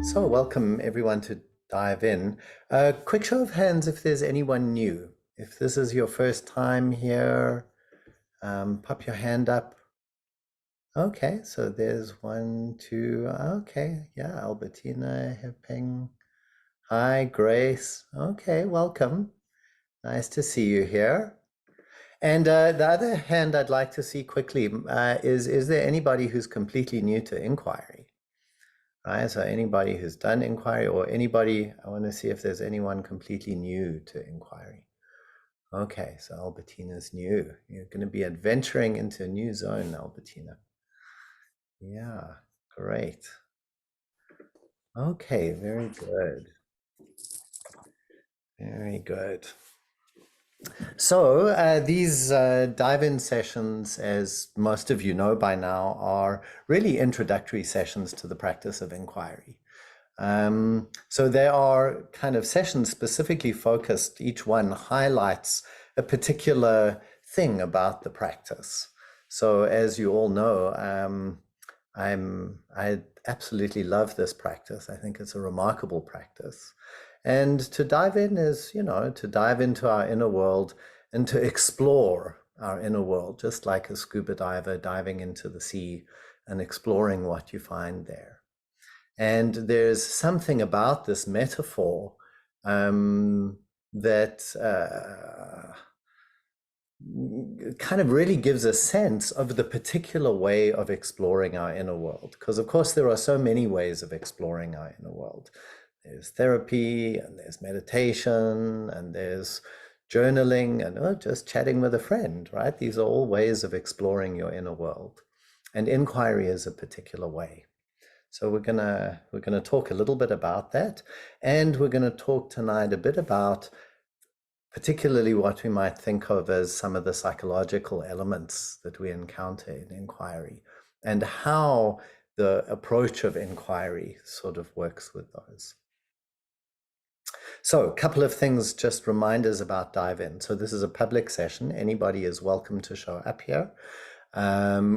So, welcome everyone to dive in. Quick show of hands if there's anyone new. If this is your first time here, pop your hand up. Okay, so there's one, two. Okay, yeah, Albertina, Heping. Hi, Grace. Okay, welcome. Nice to see you here. And the other hand I'd like to see quickly is there anybody who's completely new to inquiry? Right, so anybody who's done inquiry or anybody, I want to see if there's anyone completely new to inquiry. Okay, so Albertina's new. You're going to be adventuring into a new zone, Albertina. Yeah, great. Okay, very good. Very good. So these dive-in sessions, as most of you know by now, are really introductory sessions to the practice of inquiry. So there are kind of sessions specifically focused. Each one highlights a particular thing about the practice. So as you all know, I absolutely love this practice. I think it's a remarkable practice. And to dive in is, to dive into our inner world and to explore our inner world, just like a scuba diver diving into the sea and exploring what you find there. And there's something about this metaphor that kind of really gives a sense of the particular way of exploring our inner world. Because, of course, there are so many ways of exploring our inner world. There's therapy, and there's meditation, and there's journaling, and just chatting with a friend, right? These are all ways of exploring your inner world. And inquiry is a particular way. So we're gonna talk a little bit about that, and we're gonna talk tonight a bit about particularly what we might think of as some of the psychological elements that we encounter in inquiry, and how the approach of inquiry sort of works with those. So a couple of things, just reminders about dive in. So this is a public session. Anybody is welcome to show up here.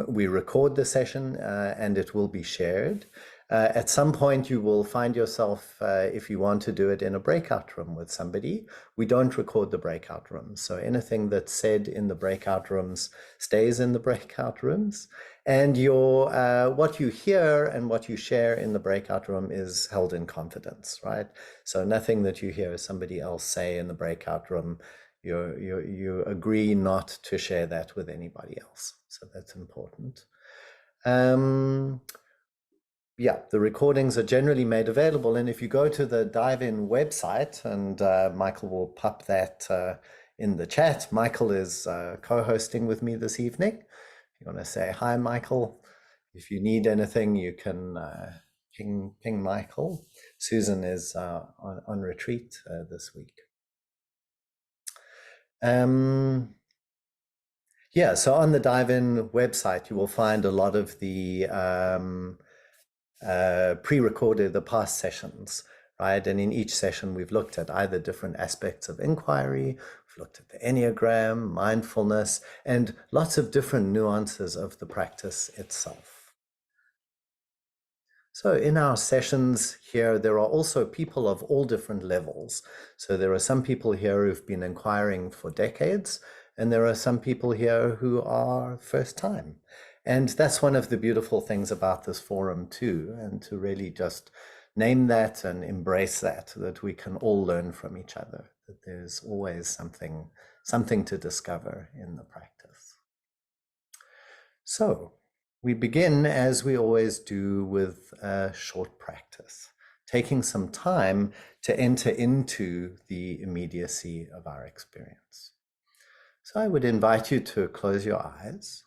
We record the session and it will be shared. At some point, you will find yourself, if you want to do it in a breakout room with somebody, we don't record the breakout rooms. So anything that's said in the breakout rooms stays in the breakout rooms. And what you hear and what you share in the breakout room is held in confidence, right? So nothing that you hear somebody else say in the breakout room, you agree not to share that with anybody else. So that's important. Yeah, the recordings are generally made available. And if you go to the Dive-In website, and Michael will pop that in the chat. Michael is co-hosting with me this evening. If you want to say hi, Michael. If you need anything, you can ping Michael. Susan is on retreat this week. Yeah, so on the Dive-In website, you will find a lot of the pre-recorded, the past sessions, right? And in each session, we've looked at either different aspects of inquiry, we've looked at the Enneagram, mindfulness, and lots of different nuances of the practice itself. So in our sessions here, there are also people of all different levels. So there are some people here who've been inquiring for decades, and there are some people here who are first time. And that's one of the beautiful things about this forum too, and to really just name that and embrace that we can all learn from each other, that there's always something to discover in the practice. So we begin, as we always do, with a short practice, taking some time to enter into the immediacy of our experience. So I would invite you to close your eyes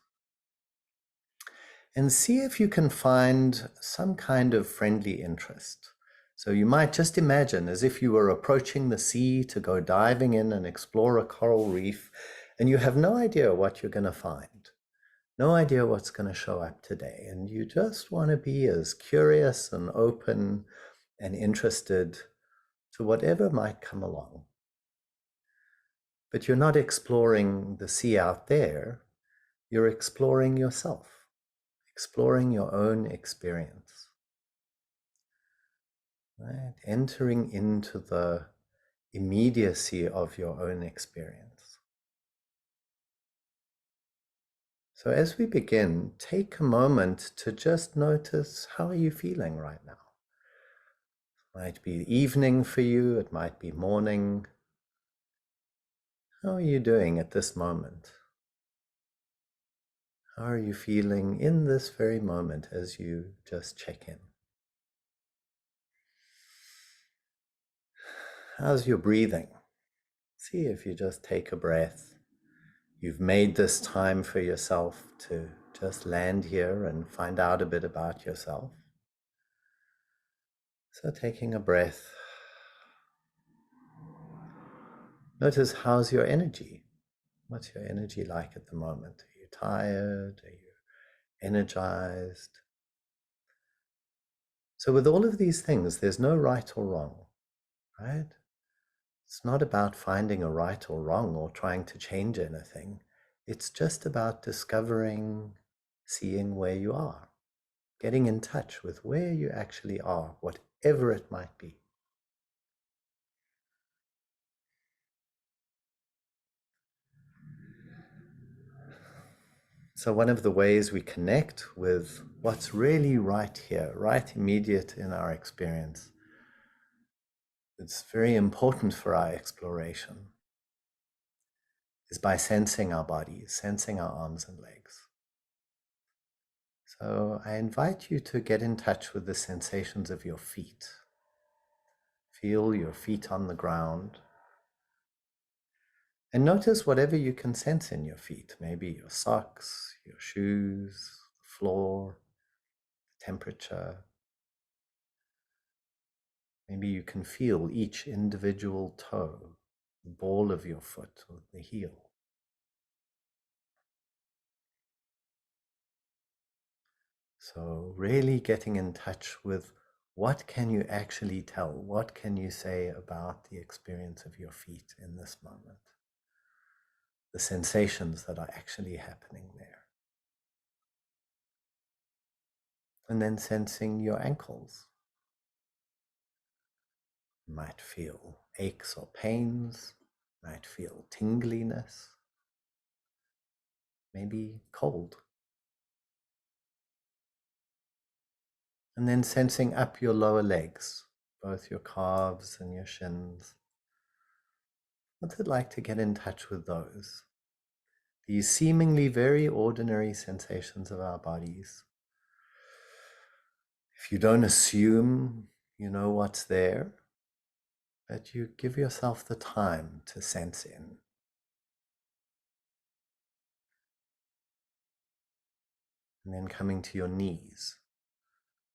and see if you can find some kind of friendly interest. So you might just imagine as if you were approaching the sea to go diving in and explore a coral reef, and you have no idea what you're going to find, no idea what's going to show up today, and you just want to be as curious and open and interested to whatever might come along. But you're not exploring the sea out there, you're exploring yourself, exploring your own experience. right? Entering into the immediacy of your own experience. So as we begin, take a moment to just notice, how are you feeling right now? It might be evening for you, it might be morning. How are you doing at this moment? How are you feeling in this very moment as you just check in? How's your breathing? See if you just take a breath. You've made this time for yourself to just land here and find out a bit about yourself. So taking a breath, notice, how's your energy? What's your energy like at the moment? Are you tired? Are you energized? So with all of these things, there's no right or wrong, right? It's not about finding a right or wrong or trying to change anything. It's just about discovering, seeing where you are, getting in touch with where you actually are, whatever it might be. So one of the ways we connect with what's really right here, right immediate in our experience, it's very important for our exploration, is by sensing our bodies, sensing our arms and legs. So I invite you to get in touch with the sensations of your feet. Feel your feet on the ground. And notice whatever you can sense in your feet, maybe your socks, your shoes, the floor, the temperature. Maybe you can feel each individual toe, the ball of your foot or the heel. So really getting in touch with, what can you actually tell? What can you say about the experience of your feet in this moment? The sensations that are actually happening there. And then sensing your ankles. You might feel aches or pains, might feel tingliness, maybe cold. And then sensing up your lower legs, both your calves and your shins. What's it like to get in touch with those? These seemingly very ordinary sensations of our bodies. If you don't assume you know what's there, but you give yourself the time to sense in. And then coming to your knees.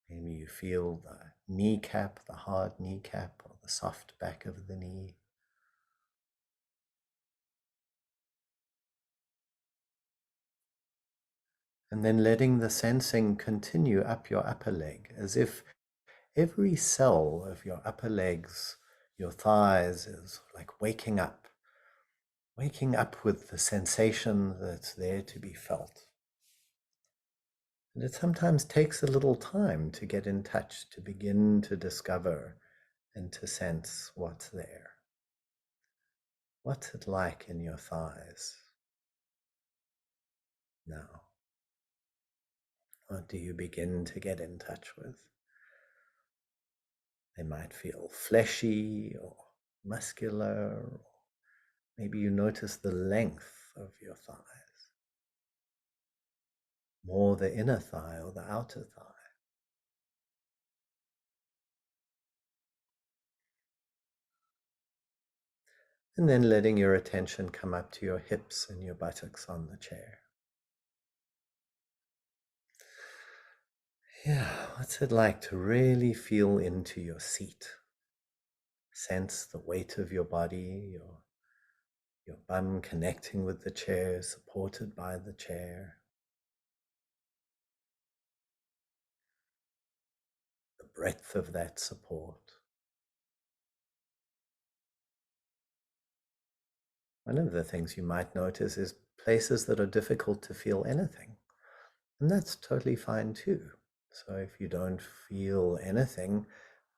Maybe you feel the kneecap, the hard kneecap, or the soft back of the knee. And then letting the sensing continue up your upper leg, as if every cell of your upper legs, your thighs, is like waking up with the sensation that's there to be felt. And it sometimes takes a little time to get in touch, to begin to discover and to sense what's there. What's it like in your thighs now? What do you begin to get in touch with? They might feel fleshy or muscular, or maybe you notice the length of your thighs, more the inner thigh or the outer thigh. And then letting your attention come up to your hips and your buttocks on the chair. Yeah, what's it like to really feel into your seat? Sense the weight of your body, your bum connecting with the chair, supported by the chair. The breadth of that support. One of the things you might notice is places that are difficult to feel anything. And that's totally fine too. So if you don't feel anything,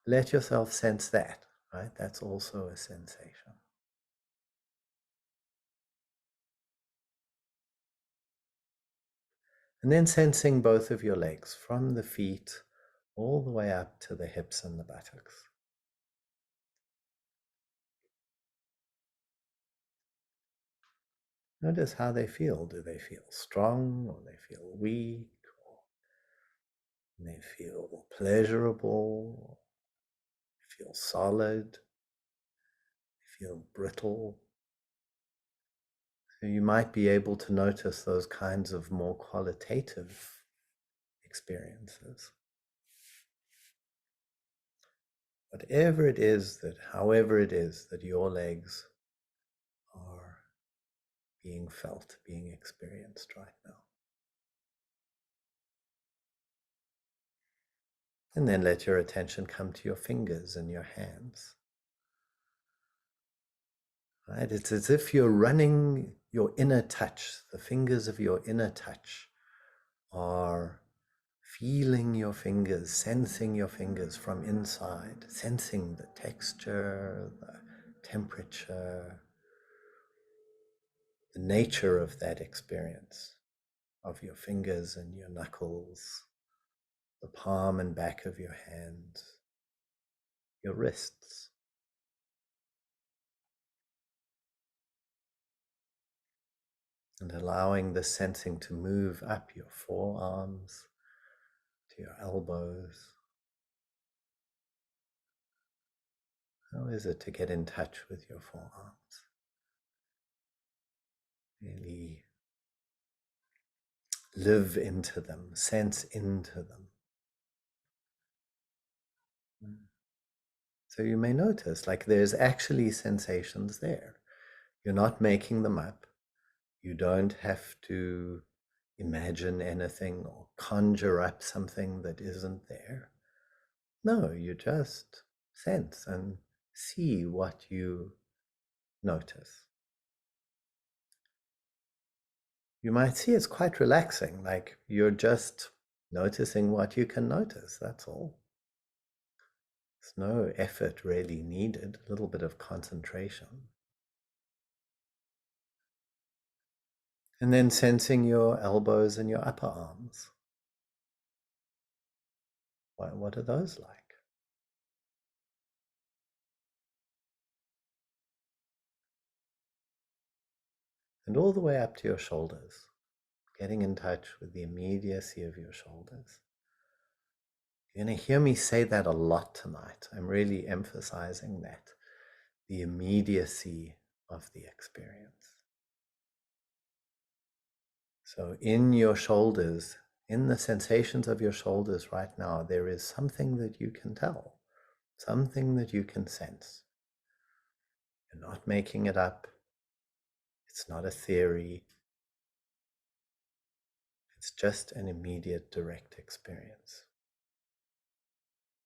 let yourself sense that, right? That's also a sensation. And then sensing both of your legs from the feet all the way up to the hips and the buttocks. Notice how they feel. Do they feel strong, or they feel weak, or they feel pleasurable, feel solid, feel brittle? So you might be able to notice those kinds of more qualitative experiences. Whatever it is that, however it is that your legs are being felt, being experienced right now. And then let your attention come to your fingers and your hands. Right? It's as if you're running your inner touch. The fingers of your inner touch are feeling your fingers, sensing your fingers from inside, sensing the texture, the temperature, the nature of that experience of your fingers and your knuckles, the palm and back of your hands, your wrists. And allowing the sensing to move up your forearms, to your elbows. How is it to get in touch with your forearms? Really live into them, sense into them. So you may notice, like, there's actually sensations there. You're not making them up. You don't have to imagine anything or conjure up something that isn't there. No, you just sense and see what you notice. You might see it's quite relaxing, like you're just noticing what you can notice, that's all. There's no effort really needed, a little bit of concentration. And then sensing your elbows and your upper arms. What are those like? And all the way up to your shoulders, getting in touch with the immediacy of your shoulders. You're going to hear me say that a lot tonight. I'm really emphasizing that, the immediacy of the experience. So in your shoulders, in the sensations of your shoulders right now, there is something that you can tell, something that you can sense. You're not making it up. It's not a theory. It's just an immediate, direct experience.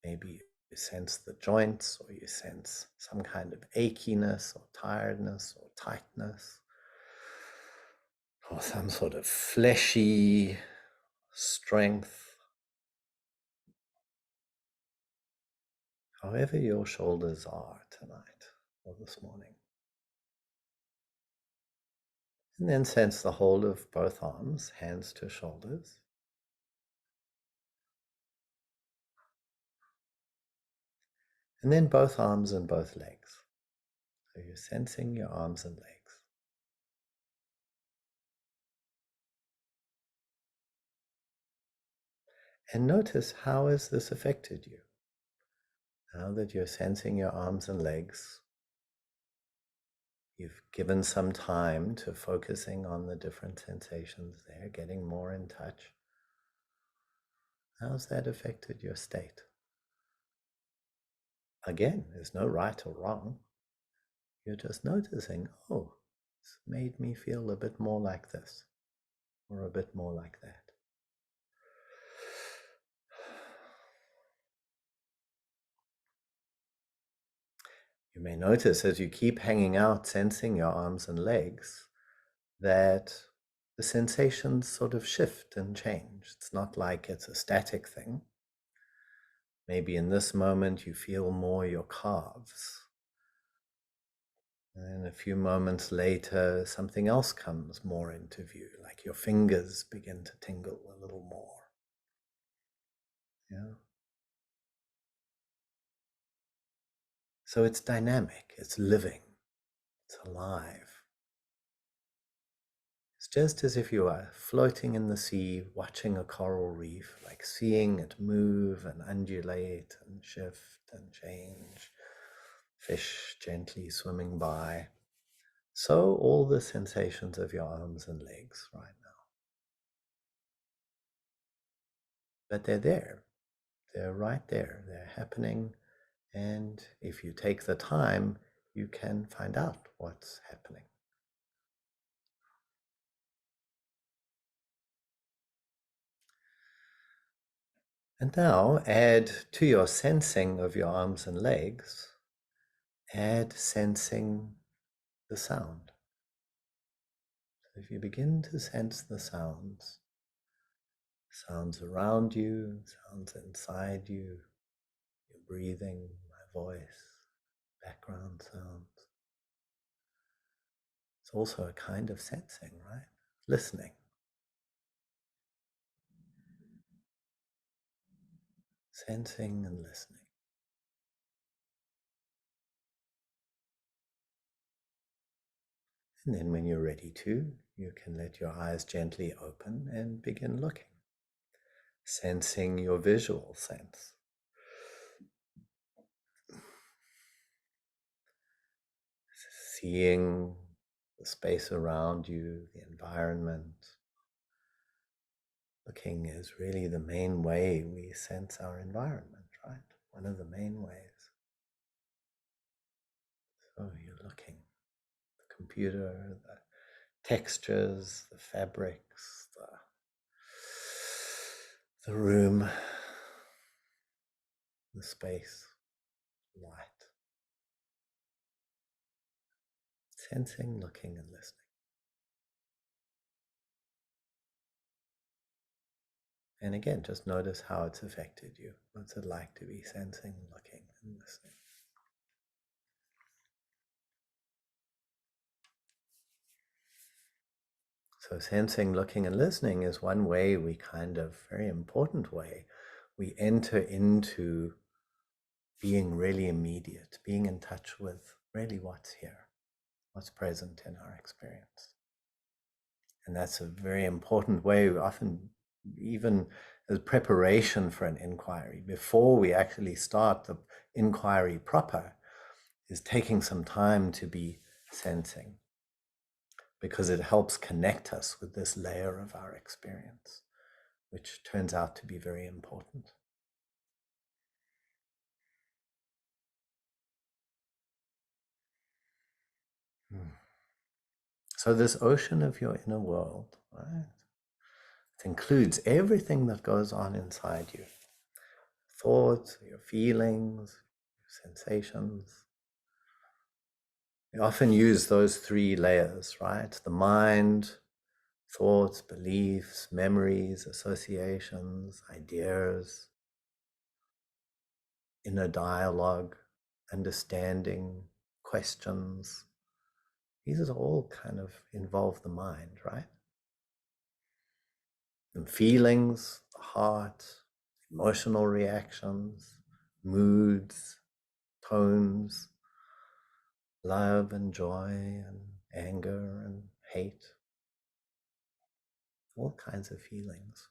Maybe you sense the joints, or you sense some kind of achiness or tiredness or tightness, or some sort of fleshy strength. However your shoulders are tonight or this morning. And then sense the whole of both arms, hands to shoulders. And then both arms and both legs. So you're sensing your arms and legs. And notice, how has this affected you? Now that you're sensing your arms and legs, you've given some time to focusing on the different sensations there, getting more in touch. How's that affected your state? Again, there's no right or wrong. You're just noticing, oh, it's made me feel a bit more like this, or a bit more like that. You may notice as you keep hanging out, sensing your arms and legs, that the sensations sort of shift and change. It's not like it's a static thing. Maybe in this moment you feel more your calves. And a few moments later, something else comes more into view, like your fingers begin to tingle a little more. Yeah. So it's dynamic, it's living, it's alive. It's just as if you are floating in the sea, watching a coral reef, like seeing it move and undulate and shift and change, fish gently swimming by. So all the sensations of your arms and legs right now. But they're there. They're right there. They're happening. And if you take the time, you can find out what's happening. And now add to your sensing of your arms and legs, add sensing the sound. So if you begin to sense the sounds around you, sounds inside you, your breathing, my voice, background sounds. It's also a kind of sensing, right? Listening. Sensing and listening. And then when you're ready to, you can let your eyes gently open and begin looking. Sensing your visual sense. Seeing the space around you, the environment. Looking is really the main way we sense our environment, right? One of the main ways. So you're looking. The computer, the textures, the fabrics, the room, the space, light. Sensing, looking, and listening. And again, just notice how it's affected you. What's it like to be sensing, looking, and listening? So sensing, looking, and listening is one way we very important way, we enter into being really immediate, being in touch with really what's here, what's present in our experience. And that's a very important way, often even as preparation for an inquiry, before we actually start the inquiry proper, is taking some time to be sensing, because it helps connect us with this layer of our experience, which turns out to be very important. So this ocean of your inner world, right? It includes everything that goes on inside you. Thoughts, your feelings, your sensations. We often use those three layers, right? The mind, thoughts, beliefs, memories, associations, ideas, inner dialogue, understanding, questions. These are all kind of involve the mind, right? And feelings, the heart, emotional reactions, moods, tones, love and joy and anger and hate, all kinds of feelings.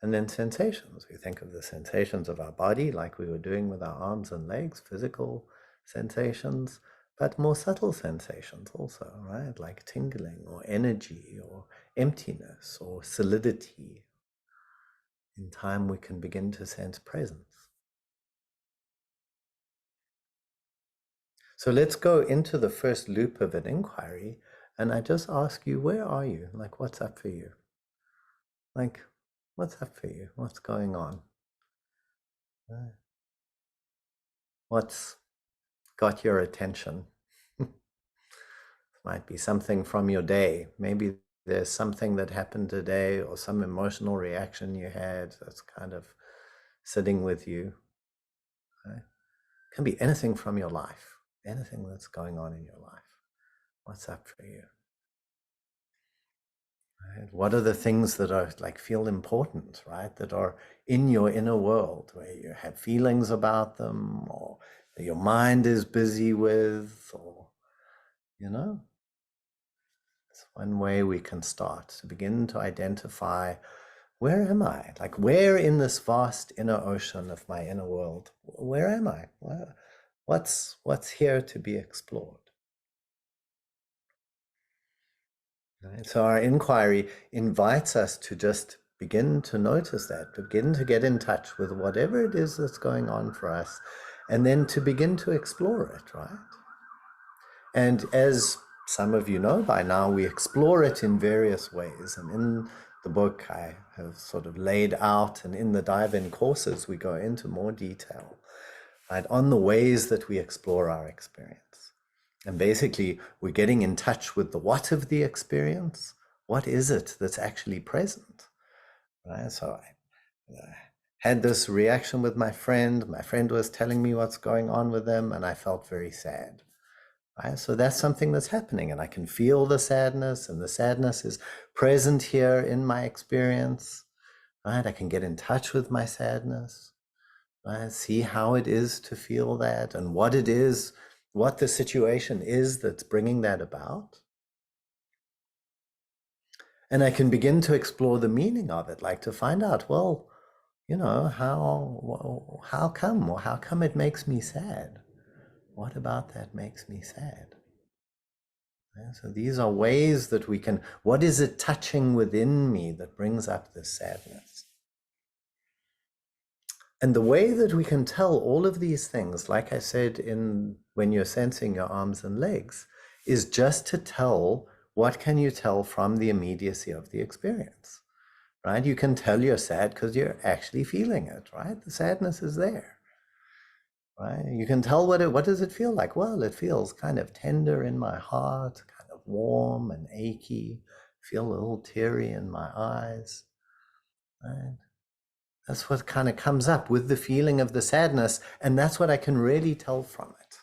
And then sensations. We think of the sensations of our body, like we were doing with our arms and legs, physical sensations, but more subtle sensations also, right? Like tingling or energy or emptiness or solidity. In time, we can begin to sense presence. So let's go into the first loop of an inquiry, and I just ask you, where are you? Like, what's up for you? Like, what's up for you? What's going on? What's got your attention? Might be something from your day. Maybe there's something that happened today or some emotional reaction you had that's kind of sitting with you. Right? It can be anything from your life, anything that's going on in your life. What's up for you? Right? What are the things that are like feel important, right? That are in your inner world where you have feelings about them or that your mind is busy with, or, you know, it's one way we can start to begin to identify, where am I? Like, where in this vast inner ocean of my inner world, where am I? What's here to be explored? Right? So our inquiry invites us to just begin to notice that, begin to get in touch with whatever it is that's going on for us, and then to begin to explore it, right? And as some of you know by now, we explore it in various ways. And in the book, I have sort of laid out, and in the dive-in courses, we go into more detail, right, on the ways that we explore our experience. And basically, we're getting in touch with the what of the experience. What is it that's actually present? Right? So I had this reaction with my friend. My friend was telling me what's going on with them, and I felt very sad. Right? So that's something that's happening, and I can feel the sadness, and the sadness is present here in my experience. Right? I can get in touch with my sadness. Right? See how it is to feel that, and what it is, what the situation is that's bringing that about. And I can begin to explore the meaning of it, like to find out, well, you know, how come, or how come it makes me sad? What about that makes me sad? Yeah, so these are ways that we can, what is it touching within me that brings up this sadness? And the way that we can tell all of these things, like I said, in when you're sensing your arms and legs, is just to tell, what can you tell from the immediacy of the experience, right? You can tell you're sad because you're actually feeling it, right? The sadness is there, right? You can tell what does it feel like? Well, it feels kind of tender in my heart, kind of warm and achy, feel a little teary in my eyes, right? That's what kind of comes up with the feeling of the sadness, and that's what I can really tell from it.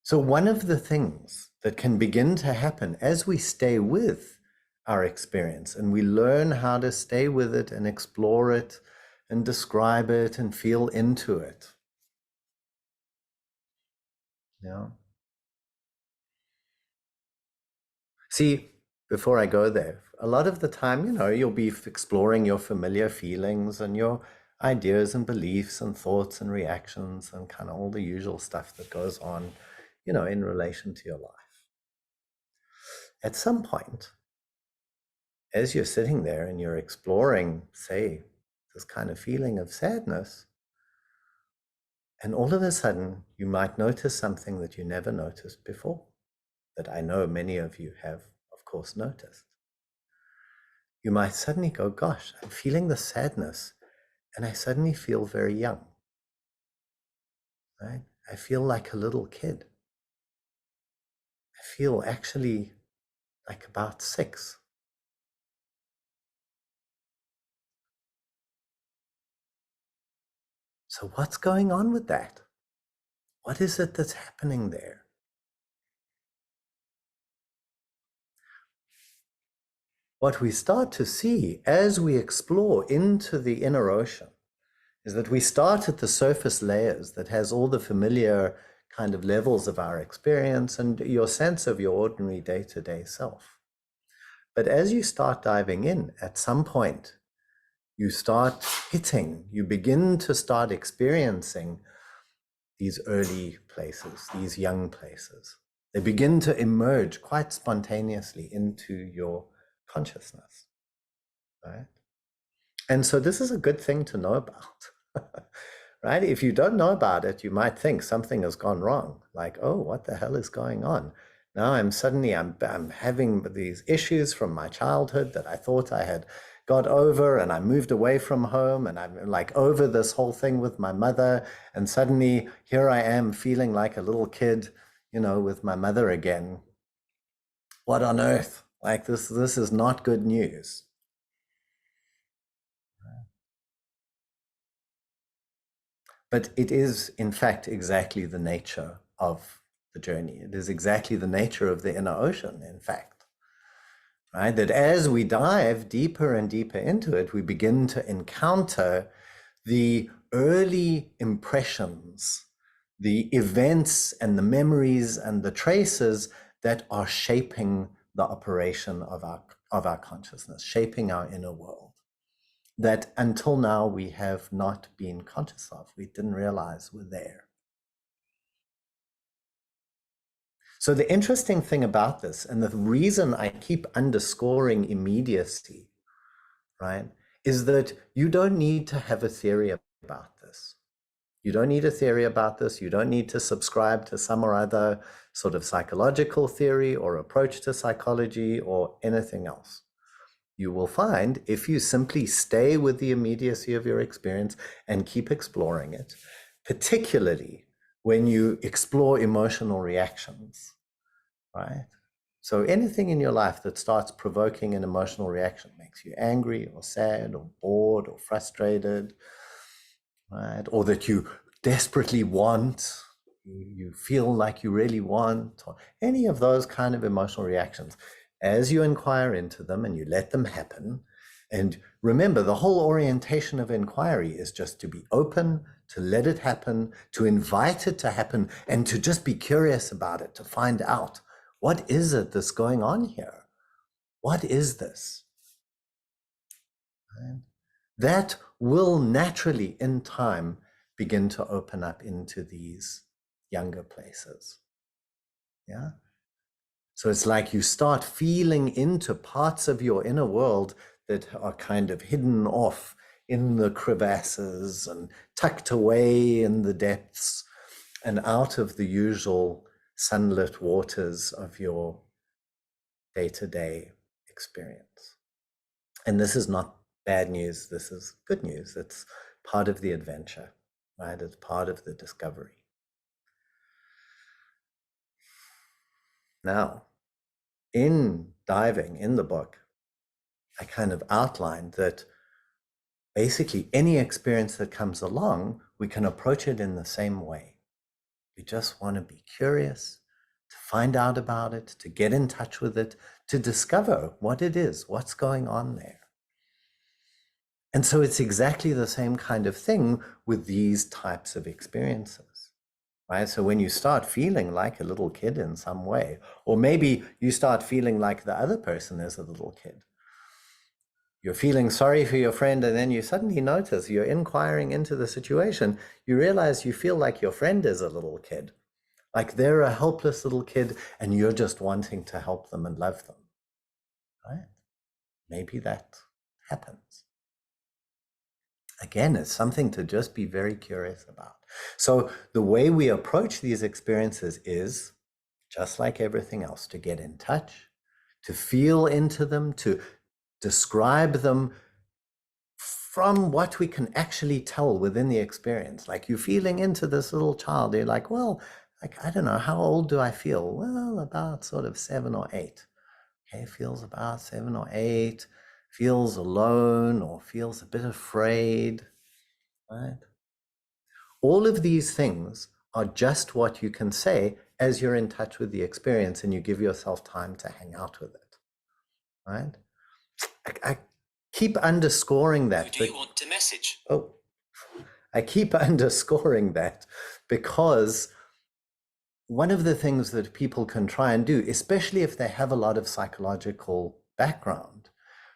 So one of the things that can begin to happen as we stay with our experience and we learn how to stay with it and explore it and describe it and feel into it. Yeah. See, before I go there, a lot of the time, you know, you'll be exploring your familiar feelings and your ideas and beliefs and thoughts and reactions and kind of all the usual stuff that goes on, you know, in relation to your life. At some point, as you're sitting there and you're exploring, say, this kind of feeling of sadness, and all of a sudden you might notice something that you never noticed before, that I know many of you have, of course, noticed. You might suddenly go, gosh, I'm feeling the sadness, and I suddenly feel very young, right? I feel like a little kid. I feel actually like about 6. So what's going on with that? What is it that's happening there? What we start to see as we explore into the inner ocean is that we start at the surface layers that has all the familiar kind of levels of our experience and your sense of your ordinary day-to-day self. But as you start diving in, at some point, you start hitting, you begin to start experiencing these early places, these young places. They begin to emerge quite spontaneously into your consciousness, right? And so this is a good thing to know about, right? If you don't know about it, you might think something has gone wrong. Like, oh, what the hell is going on? Now I'm having these issues from my childhood that I thought I had got over and I moved away from home and I'm like over this whole thing with my mother. And suddenly here I am feeling like a little kid, with my mother again. What on earth? Like this is not good news. But it is, in fact, exactly the nature of the journey. It is exactly the nature of the inner ocean, in fact, right? That as we dive deeper and deeper into it, we begin to encounter the early impressions, the events and the memories and the traces that are shaping the operation of our consciousness, shaping our inner world, that until now we have not been conscious of. We didn't realize were there. So the interesting thing about this, and the reason I keep underscoring immediacy, right, is that you don't need to have a theory about this. You don't need a theory about this. You don't need to subscribe to some or other sort of psychological theory or approach to psychology or anything else. You will find if you simply stay with the immediacy of your experience and keep exploring it, particularly when you explore emotional reactions, right? So anything in your life that starts provoking an emotional reaction, makes you angry or sad or bored or frustrated, right? Or that you desperately want, you feel like you really want, or any of those kind of emotional reactions, as you inquire into them and you let them happen. And remember, the whole orientation of inquiry is just to be open, to let it happen, to invite it to happen, and to just be curious about it, to find out, what is it that's going on here? What is this? Right? That will naturally, in time, begin to open up into these younger places. Yeah. So it's like you start feeling into parts of your inner world that are kind of hidden off in the crevasses and tucked away in the depths and out of the usual sunlit waters of your day-to-day experience. And this is not bad news. This is good news. It's part of the adventure, right? It's part of the discovery. Now, in diving in the book, I kind of outlined that basically any experience that comes along, we can approach it in the same way. We just want to be curious, to find out about it, to get in touch with it, to discover what it is, what's going on there. And so it's exactly the same kind of thing with these types of experiences, right? So when you start feeling like a little kid in some way, or maybe you start feeling like the other person is a little kid, you're feeling sorry for your friend, and then you suddenly notice you're inquiring into the situation, you realize you feel like your friend is a little kid, like they're a helpless little kid and you're just wanting to help them and love them, right? Maybe that happens. Again, it's something to just be very curious about. So the way we approach these experiences is, just like everything else, to get in touch, to feel into them, to describe them from what we can actually tell within the experience. Like you're feeling into this little child, you're like, well, like, I don't know, how old do I feel? Well, about sort of 7 or 8. Okay, feels about 7 or 8, feels alone or feels a bit afraid, right? All of these things are just what you can say as you're in touch with the experience and you give yourself time to hang out with it, right? I keep underscoring that. Who do you want to message? Oh, I keep underscoring that because one of the things that people can try and do, especially if they have a lot of psychological background,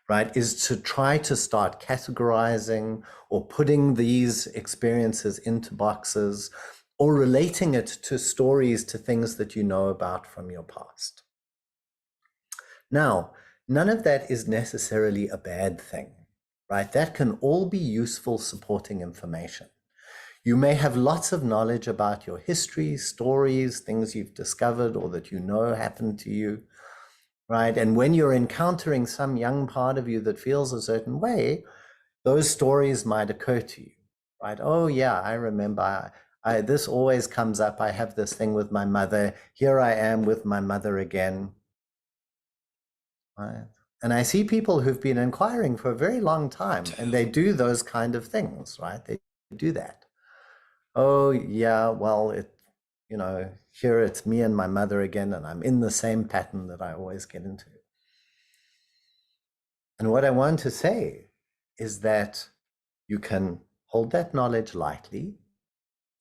right, is to try to start categorizing or putting these experiences into boxes or relating it to stories, to things that you know about from your past. Now, none of that is necessarily a bad thing, right? That can all be useful supporting information. You may have lots of knowledge about your history, stories, things you've discovered or that you know happened to you. right? And when you're encountering some young part of you that feels a certain way, those stories might occur to you, right? Oh yeah, I remember. This always comes up. I have this thing with my mother. Here I am with my mother again, right? And I see people who've been inquiring for a very long time, and they do those kind of things, right? They do that. Oh yeah, well, here it's me and my mother again, and I'm in the same pattern that I always get into. And what I want to say is that you can hold that knowledge lightly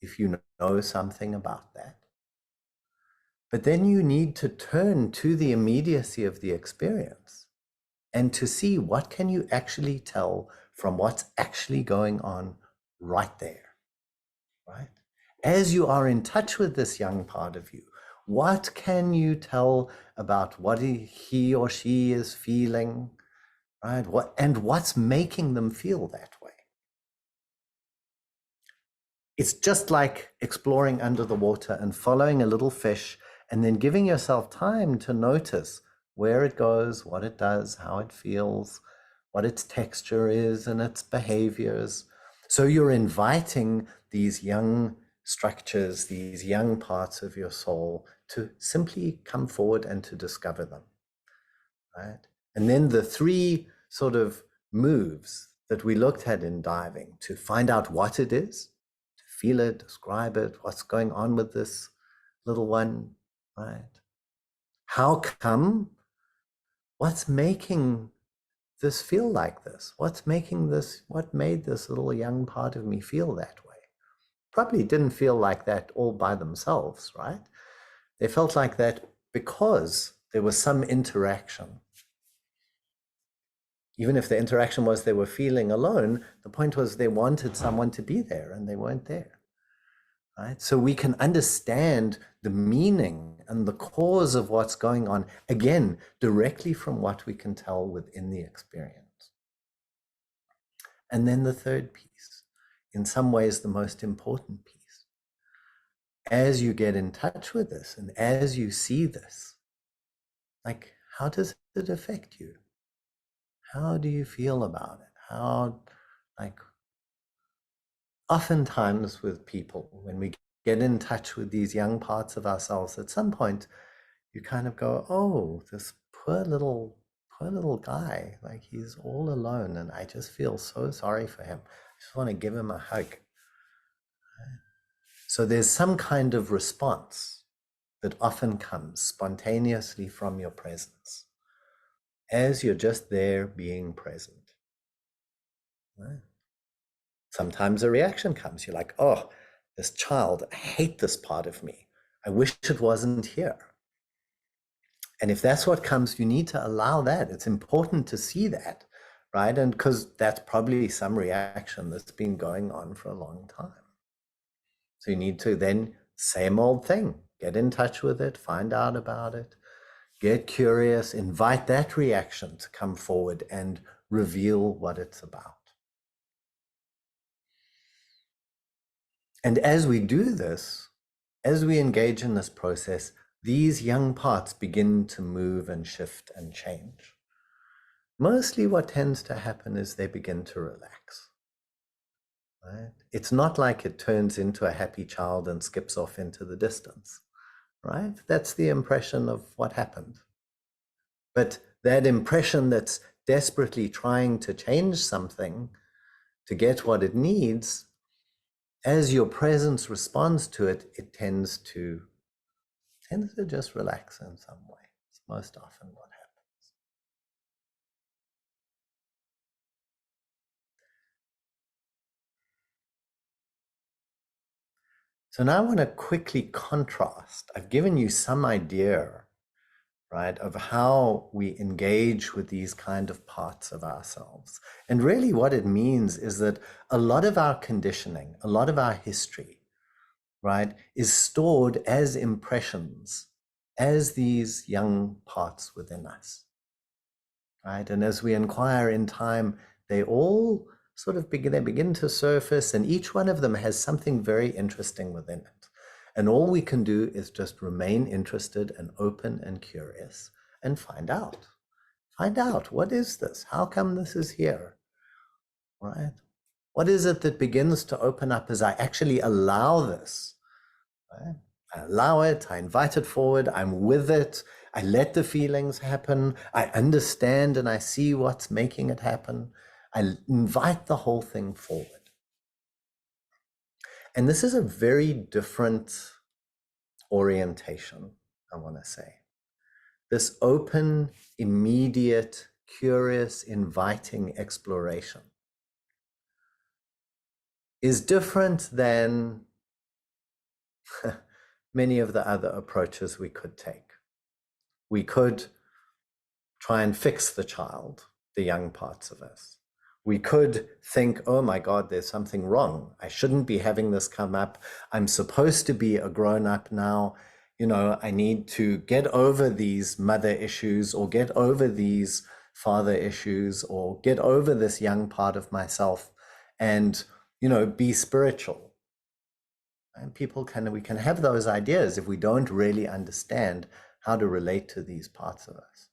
if you know something about that. But then you need to turn to the immediacy of the experience and to see what can you actually tell from what's actually going on right there, right? As you are in touch with this young part of you, what can you tell about what he or she is feeling, right? What's making them feel that way? It's just like exploring under the water and following a little fish and then giving yourself time to notice where it goes, what it does, how it feels, what its texture is and its behaviors. So you're inviting these young structures, these young parts of your soul to simply come forward and to discover them, right? And then the three sort of moves that we looked at in diving to find out what it is, feel it, describe it, what's going on with this little one, right? How come? What's making this feel like this? What made this little young part of me feel that way? Probably didn't feel like that all by themselves, right? They felt like that because there was some interaction. Even if the interaction was they were feeling alone, the point was they wanted someone to be there and they weren't there. Right? So we can understand the meaning and the cause of what's going on, again, directly from what we can tell within the experience. And then the third piece, in some ways the most important piece. As you get in touch with this and as you see this, like, how does it affect you? How do you feel about it? Oftentimes with people, when we get in touch with these young parts of ourselves, at some point, you kind of go, oh, this poor little guy, like he's all alone and I just feel so sorry for him. I just want to give him a hug. So there's some kind of response that often comes spontaneously from your presence as you're just there being present. Right? Sometimes a reaction comes. You're like, oh, this child, I hate this part of me. I wish it wasn't here. And if that's what comes, you need to allow that. It's important to see that, right? And because that's probably some reaction that's been going on for a long time. So you need to then, same old thing, get in touch with it, find out about it, get curious, invite that reaction to come forward and reveal what it's about. And as we do this, as we engage in this process, these young parts begin to move and shift and change. Mostly what tends to happen is they begin to relax. Right? It's not like it turns into a happy child and skips off into the distance. Right? That's the impression of what happened. But that impression that's desperately trying to change something to get what it needs, as your presence responds to it, it tends to just relax in some way. It's most often what happens. So now I want to quickly contrast. I've given you some idea, right, of how we engage with these kind of parts of ourselves. And really what it means is that a lot of our conditioning, a lot of our history, right, is stored as impressions, as these young parts within us, right? And as we inquire in time, they all sort of begin to surface, and each one of them has something very interesting within it. And all we can do is just remain interested and open and curious and find out. Find out, what is this? How come this is here? Right? What is it that begins to open up as I actually allow this? Right? I allow it, I invite it forward, I'm with it, I let the feelings happen, I understand and I see what's making it happen. I invite the whole thing forward. And this is a very different orientation, I want to say. This open, immediate, curious, inviting exploration is different than many of the other approaches we could take. We could try and fix the child, the young parts of us. We could think, oh my God, there's something wrong. I shouldn't be having this come up. I'm supposed to be a grown-up now. You know, I need to get over these mother issues or get over these father issues or get over this young part of myself and, you know, be spiritual. And we can have those ideas if we don't really understand how to relate to these parts of us.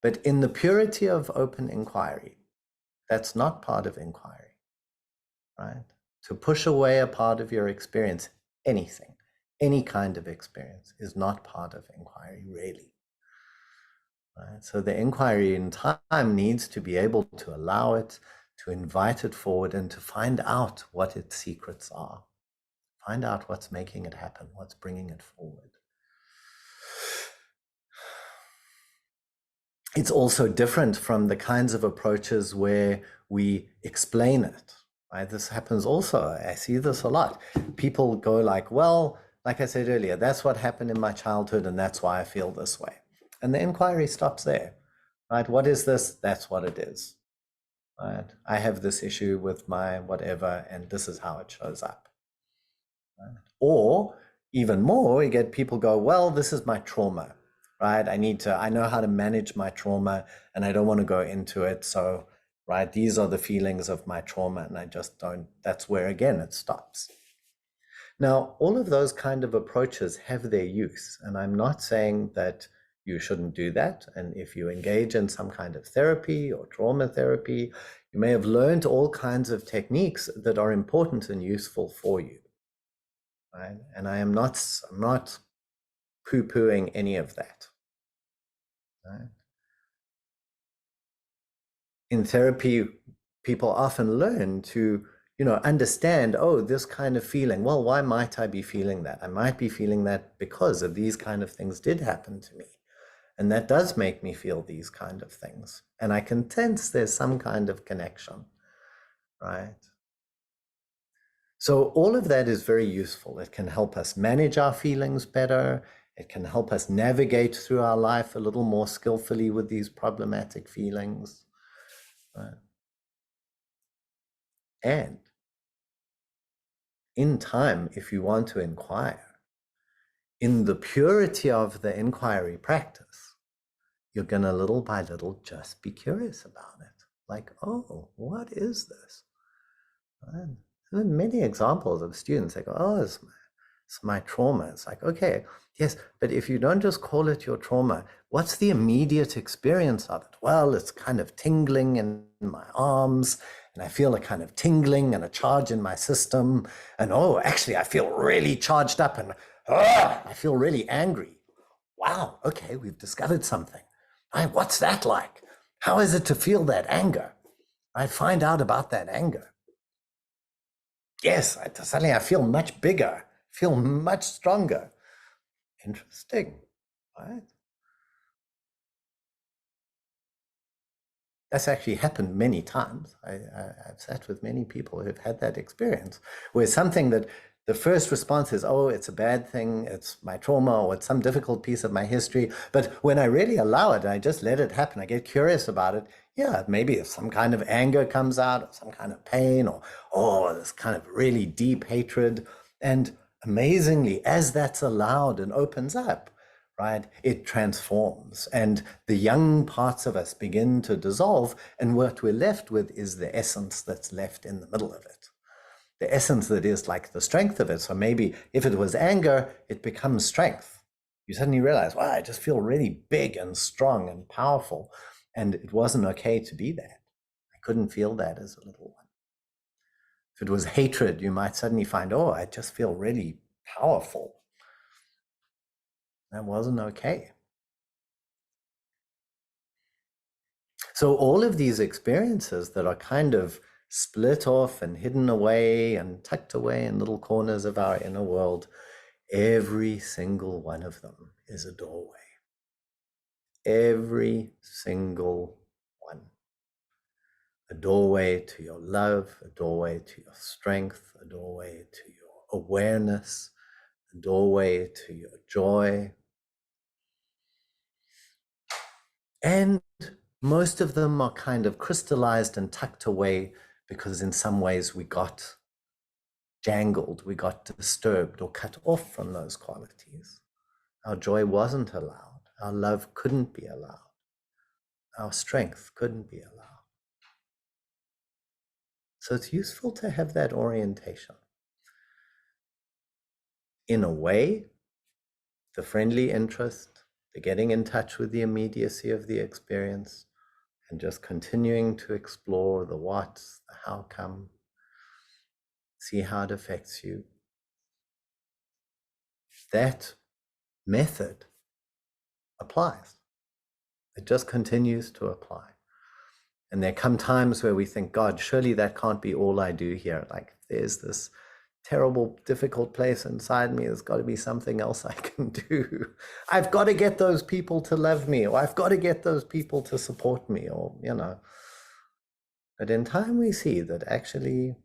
But in the purity of open inquiry, that's not part of inquiry, right? To push away a part of your experience, anything, any kind of experience, is not part of inquiry, really. Right? So the inquiry in time needs to be able to allow it, to invite it forward, and to find out what its secrets are. Find out what's making it happen, what's bringing it forward. It's also different from the kinds of approaches where we explain it, right? This happens also. I see this a lot. People go like, well, like I said earlier, that's what happened in my childhood and that's why I feel this way. And the inquiry stops there, right? What is this? That's what it is, right? I have this issue with my whatever, and this is how it shows up. Right? Or even more, you get people go, well, this is my trauma. Right? I know how to manage my trauma and I don't want to go into it. So, right, these are the feelings of my trauma and I just don't, that's where again it stops. Now, all of those kind of approaches have their use. And I'm not saying that you shouldn't do that. And if you engage in some kind of therapy or trauma therapy, you may have learned all kinds of techniques that are important and useful for you. Right? And I'm not poo-pooing any of that. Right? In therapy, people often learn to, you know, understand, oh, this kind of feeling, well, why might I be feeling that? I might be feeling that because of these kind of things did happen to me. And that does make me feel these kind of things. And I can sense there's some kind of connection, right? So all of that is very useful. It can help us manage our feelings better. It can help us navigate through our life a little more skillfully with these problematic feelings. Right? And in time, if you want to inquire, in the purity of the inquiry practice, you're going to little by little just be curious about it. Like, oh, what is this? Right? There are many examples of students that go, oh, it's my trauma. It's like, okay, yes, but if you don't just call it your trauma, what's the immediate experience of it? Well, it's kind of tingling in my arms, and I feel a kind of tingling and a charge in my system. And oh, actually, I feel really charged up and I feel really angry. Wow, okay, we've discovered something. Right, what's that like? How is it to feel that anger? I find out about that anger. Yes, suddenly I feel much bigger, feel much stronger. Interesting, right? That's actually happened many times. I've sat with many people who've had that experience, where something that the first response is, oh, it's a bad thing, it's my trauma, or it's some difficult piece of my history. But when I really allow it, I just let it happen, I get curious about it, yeah, maybe if some kind of anger comes out, or some kind of pain, or, oh, this kind of really deep hatred. And amazingly, as that's allowed and opens up, right, it transforms and the young parts of us begin to dissolve, and what we're left with is the essence that's left in the middle of it, the essence that is like the strength of it. So maybe if it was anger, it becomes strength, you suddenly realize, wow, I just feel really big and strong and powerful. And it wasn't okay to be that. I couldn't feel that as a little one. If it was hatred, you might suddenly find, oh, I just feel really powerful. That wasn't okay. So all of these experiences that are kind of split off and hidden away and tucked away in little corners of our inner world, every single one of them is a doorway. Every single one. A doorway to your love, a doorway to your strength, a doorway to your awareness, a doorway to your joy. And most of them are kind of crystallized and tucked away because in some ways we got jangled, we got disturbed or cut off from those qualities. Our joy wasn't allowed. Our love couldn't be allowed. Our strength couldn't be allowed. So it's useful to have that orientation. In a way, the friendly interest, the getting in touch with the immediacy of the experience, and just continuing to explore the what's, the how come, see how it affects you. That method applies. It just continues to apply. And there come times where we think, God, surely that can't be all I do here. Like there's this terrible, difficult place inside me. There's got to be something else I can do. I've got to get those people to love me, or I've got to get those people to support me, or, you know. But in time we see that actually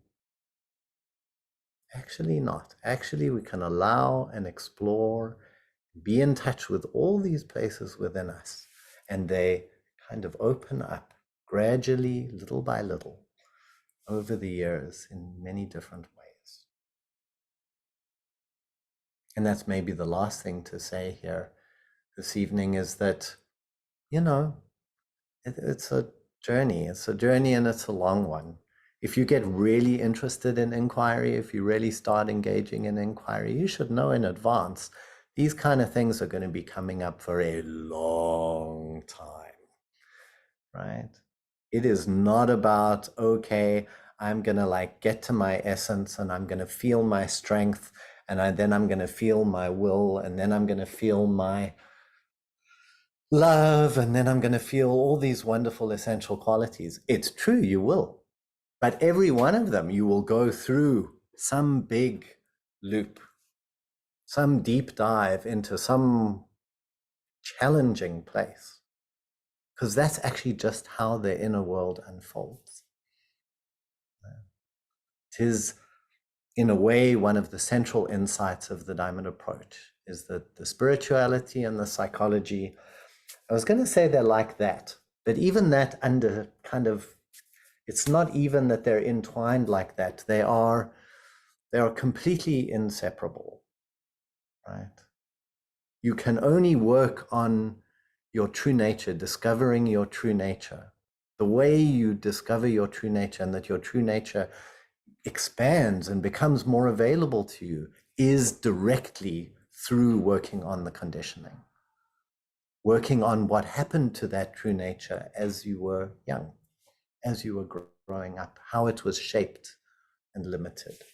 not. Actually, we can allow and explore, be in touch with all these places within us, and they kind of open up gradually, little by little, over the years in many different ways. And that's maybe the last thing to say here this evening is that, you know, it's a journey. It's a journey and it's a long one. If you get really interested in inquiry, if you really start engaging in inquiry, you should know in advance these kind of things are going to be coming up for a long time, right? It is not about, okay, I'm going to like get to my essence and I'm going to feel my strength and then I'm going to feel my will and then I'm going to feel my love and then I'm going to feel all these wonderful essential qualities. It's true, you will. But every one of them, you will go through some big loop, some deep dive into some challenging place, because that's actually just how the inner world unfolds. It is, in a way, one of the central insights of the Diamond Approach is that the spirituality and the psychology, I was going to say they're like that, but even that under kind of, it's not even that they're entwined like that. They are completely inseparable, right? You can only work on your true nature, discovering your true nature. The way you discover your true nature and that your true nature expands and becomes more available to you is directly through working on the conditioning, working on what happened to that true nature as you were young, as you were growing up, how it was shaped and limited.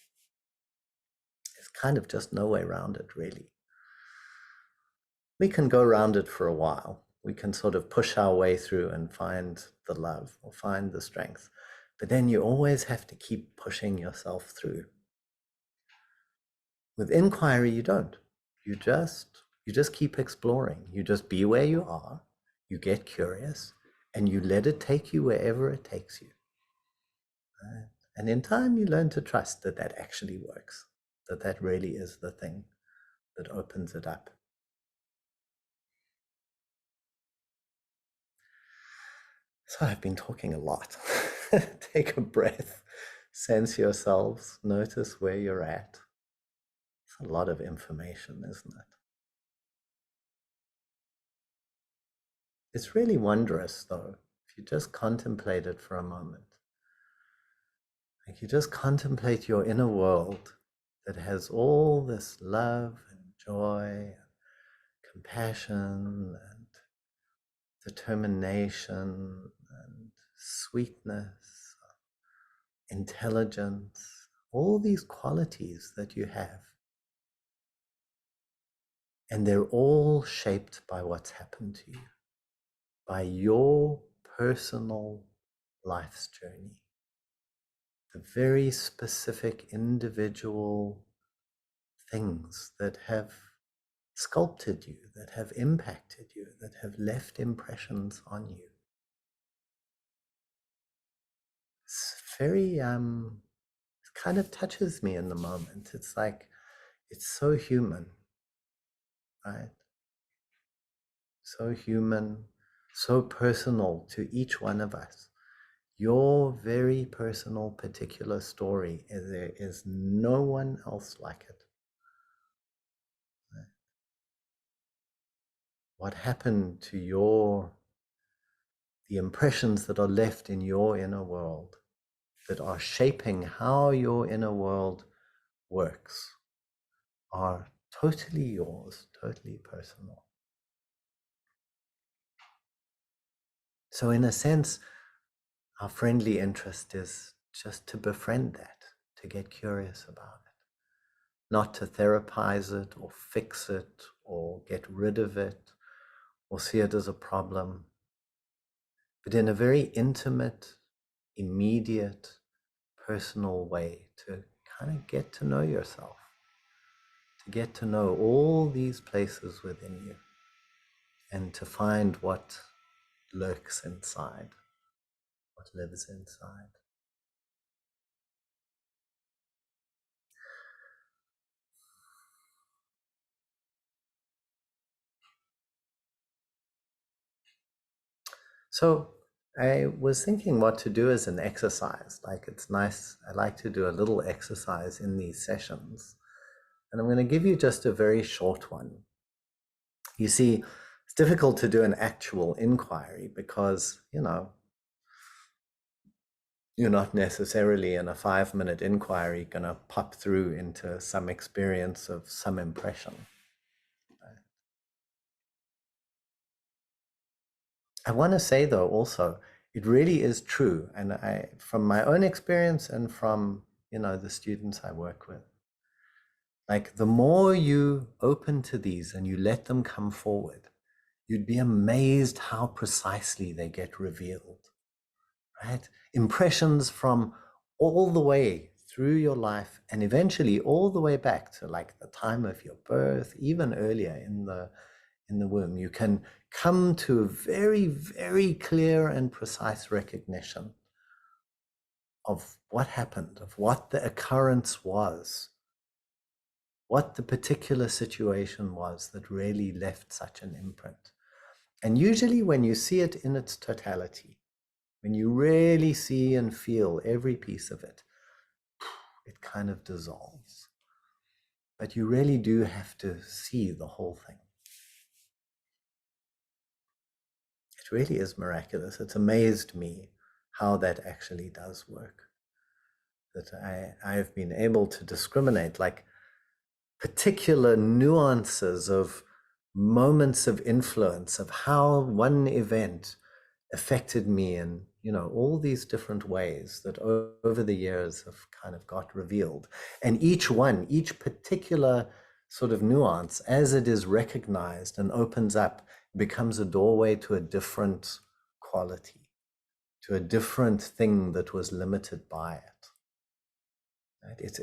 There's kind of just no way around it, really. We can go around it for a while. We can sort of push our way through and find the love or find the strength. But then you always have to keep pushing yourself through. With inquiry, you don't. You just keep exploring. You just be where you are. You get curious and you let it take you wherever it takes you. And in time, you learn to trust that that actually works, that that really is the thing that opens it up. So I've been talking a lot. Take a breath, sense yourselves, notice where you're at. It's a lot of information, isn't it? It's really wondrous, though, if you just contemplate it for a moment. Like you just contemplate your inner world that has all this love and joy, compassion and determination and sweetness, intelligence, all these qualities that you have. And they're all shaped by what's happened to you, by your personal life's journey, the very specific individual things that have sculpted you, that have impacted you, that have left impressions on you. It's very, it kind of touches me in the moment. It's like, it's so human, right? So human, so personal to each one of us. Your very personal, particular story, there is no one else like it. What happened to the impressions that are left in your inner world, that are shaping how your inner world works, are totally yours, totally personal. So in a sense, our friendly interest is just to befriend that, to get curious about it, not to therapize it or fix it or get rid of it or see it as a problem, but in a very intimate, immediate, personal way to kind of get to know yourself, to get to know all these places within you and to find what lurks inside, what lives inside. So I was thinking what to do as an exercise. Like, it's nice, I like to do a little exercise in these sessions. And I'm going to give you just a very short one. You see, it's difficult to do an actual inquiry because, you're not necessarily in a 5-minute inquiry going to pop through into some experience of some impression. I want to say, though, also, it really is true. And from my own experience and from, the students I work with, like, the more you open to these and you let them come forward, you'd be amazed how precisely they get revealed, right? Impressions from all the way through your life and eventually all the way back to like the time of your birth, even earlier in the womb. You can come to a very, very clear and precise recognition of what happened, of what the occurrence was, what the particular situation was that really left such an imprint. And usually when you see it in its totality, when you really see and feel every piece of it, it kind of dissolves. But you really do have to see the whole thing. It really is miraculous. It's amazed me how that actually does work. That I've been able to discriminate like particular nuances of moments of influence of how one event affected me in all these different ways that over the years have kind of got revealed. And each particular sort of nuance, as it is recognized and opens up, becomes a doorway to a different quality, to a different thing that was limited by it. Right? It's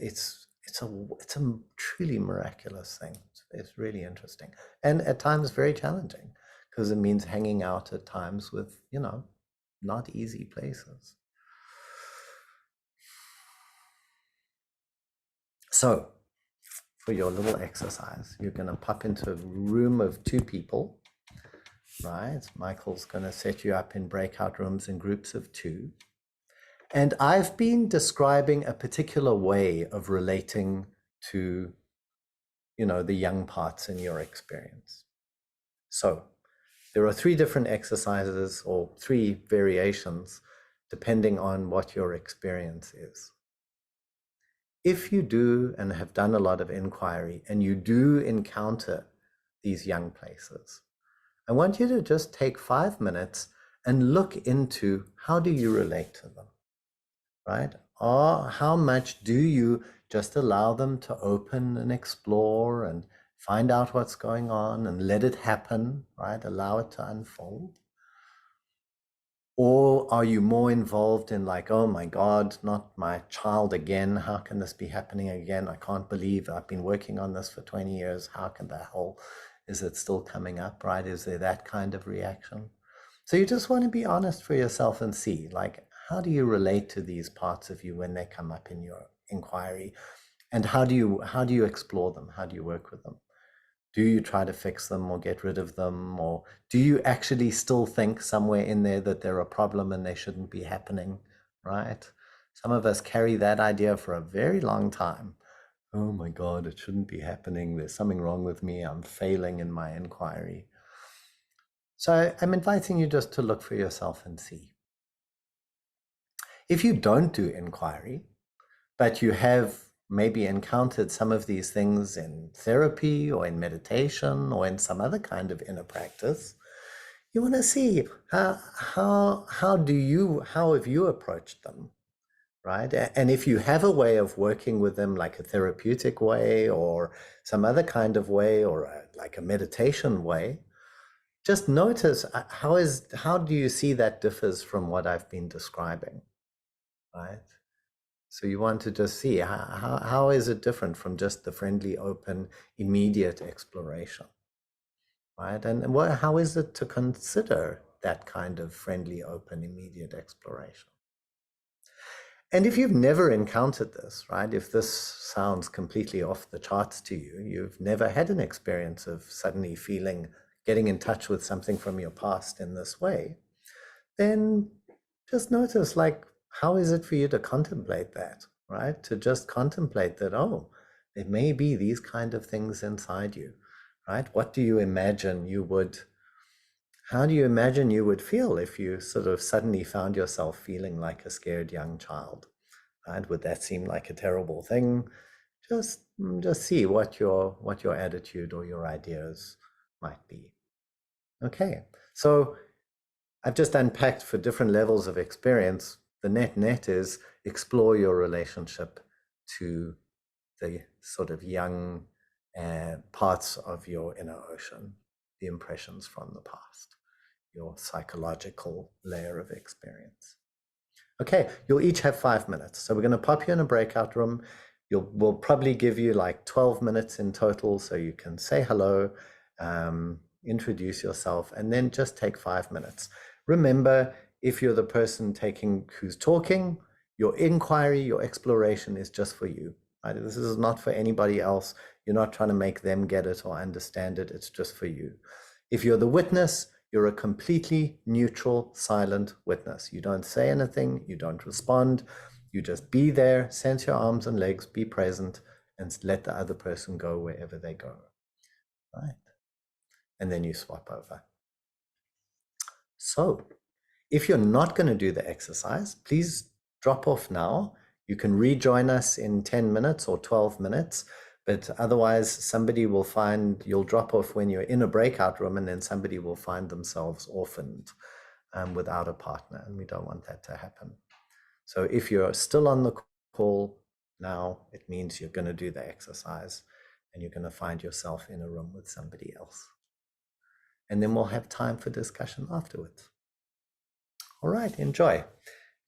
a truly miraculous thing. It's really interesting, and at times very challenging, because it means hanging out at times with not easy places. So for your little exercise, you're going to pop into a room of 2 people, right? Michael's going to set you up in breakout rooms in groups of 2. And I've been describing a particular way of relating to, the young parts in your experience. So there are 3 different exercises or 3 variations depending on what your experience is. If you do and have done a lot of inquiry and you do encounter these young places. I want you to just take 5 minutes and look into how do you relate to them, right? Or how much do you just allow them to open and explore and find out what's going on and let it happen, right? Allow it to unfold. Or are you more involved in like, oh my God, not my child again. How can this be happening again? I can't believe I've been working on this for 20 years. How can the hell is it still coming up, right? Is there that kind of reaction? So you just want to be honest for yourself and see, like, how do you relate to these parts of you when they come up in your inquiry? And how do you explore them? How do you work with them? Do you try to fix them or get rid of them? Or do you actually still think somewhere in there that they're a problem and they shouldn't be happening, right? Some of us carry that idea for a very long time. Oh my God, it shouldn't be happening. There's something wrong with me. I'm failing in my inquiry. So I'm inviting you just to look for yourself and see. If you don't do inquiry, but you have maybe encountered some of these things in therapy or in meditation or in some other kind of inner practice, you want to see how have you approached them, right? And if you have a way of working with them, like a therapeutic way or some other kind of way, or like a meditation way, just notice how do you see that differs from what I've been describing, right? So you want to just see how is it different from just the friendly, open, immediate exploration, right? And how is it to consider that kind of friendly, open, immediate exploration? And if you've never encountered this, right, if this sounds completely off the charts to you, you've never had an experience of suddenly getting in touch with something from your past in this way, then just notice, like, how is it for you to contemplate that, right? To just contemplate that, oh, there may be these kind of things inside you, right? How do you imagine you would feel if you sort of suddenly found yourself feeling like a scared young child, right? Would that seem like a terrible thing? Just see what your attitude or your ideas might be. Okay, so I've just unpacked for different levels of experience. The net is explore your relationship to the sort of young parts of your inner ocean, the impressions from the past, your psychological layer of experience. Okay, you'll each have 5 minutes. So we're going to pop you in a breakout room. We'll probably give you like 12 minutes in total, so you can say hello, introduce yourself, and then just take 5 minutes. Remember, if you're the person who's talking, your inquiry, your exploration is just for you. Right? This is not for anybody else. You're not trying to make them get it or understand it. It's just for you. If you're the witness, you're a completely neutral, silent witness. You don't say anything, you don't respond, you just be there, sense your arms and legs, be present, and let the other person go wherever they go, right? And then you swap over. So if you're not going to do the exercise, please drop off now. You can rejoin us in 10 minutes or 12 minutes, but otherwise you'll drop off when you're in a breakout room, and then somebody will find themselves orphaned without a partner, and we don't want that to happen. So if you're still on the call now, it means you're going to do the exercise and you're going to find yourself in a room with somebody else. And then we'll have time for discussion afterwards. All right, enjoy.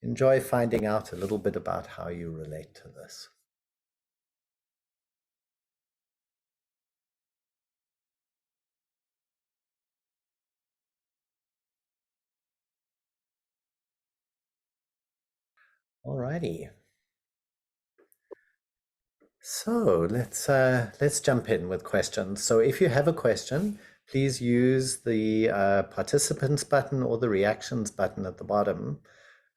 Enjoy finding out a little bit about how you relate to this. All righty. So let's jump in with questions. So if you have a question, please use the participants button or the reactions button at the bottom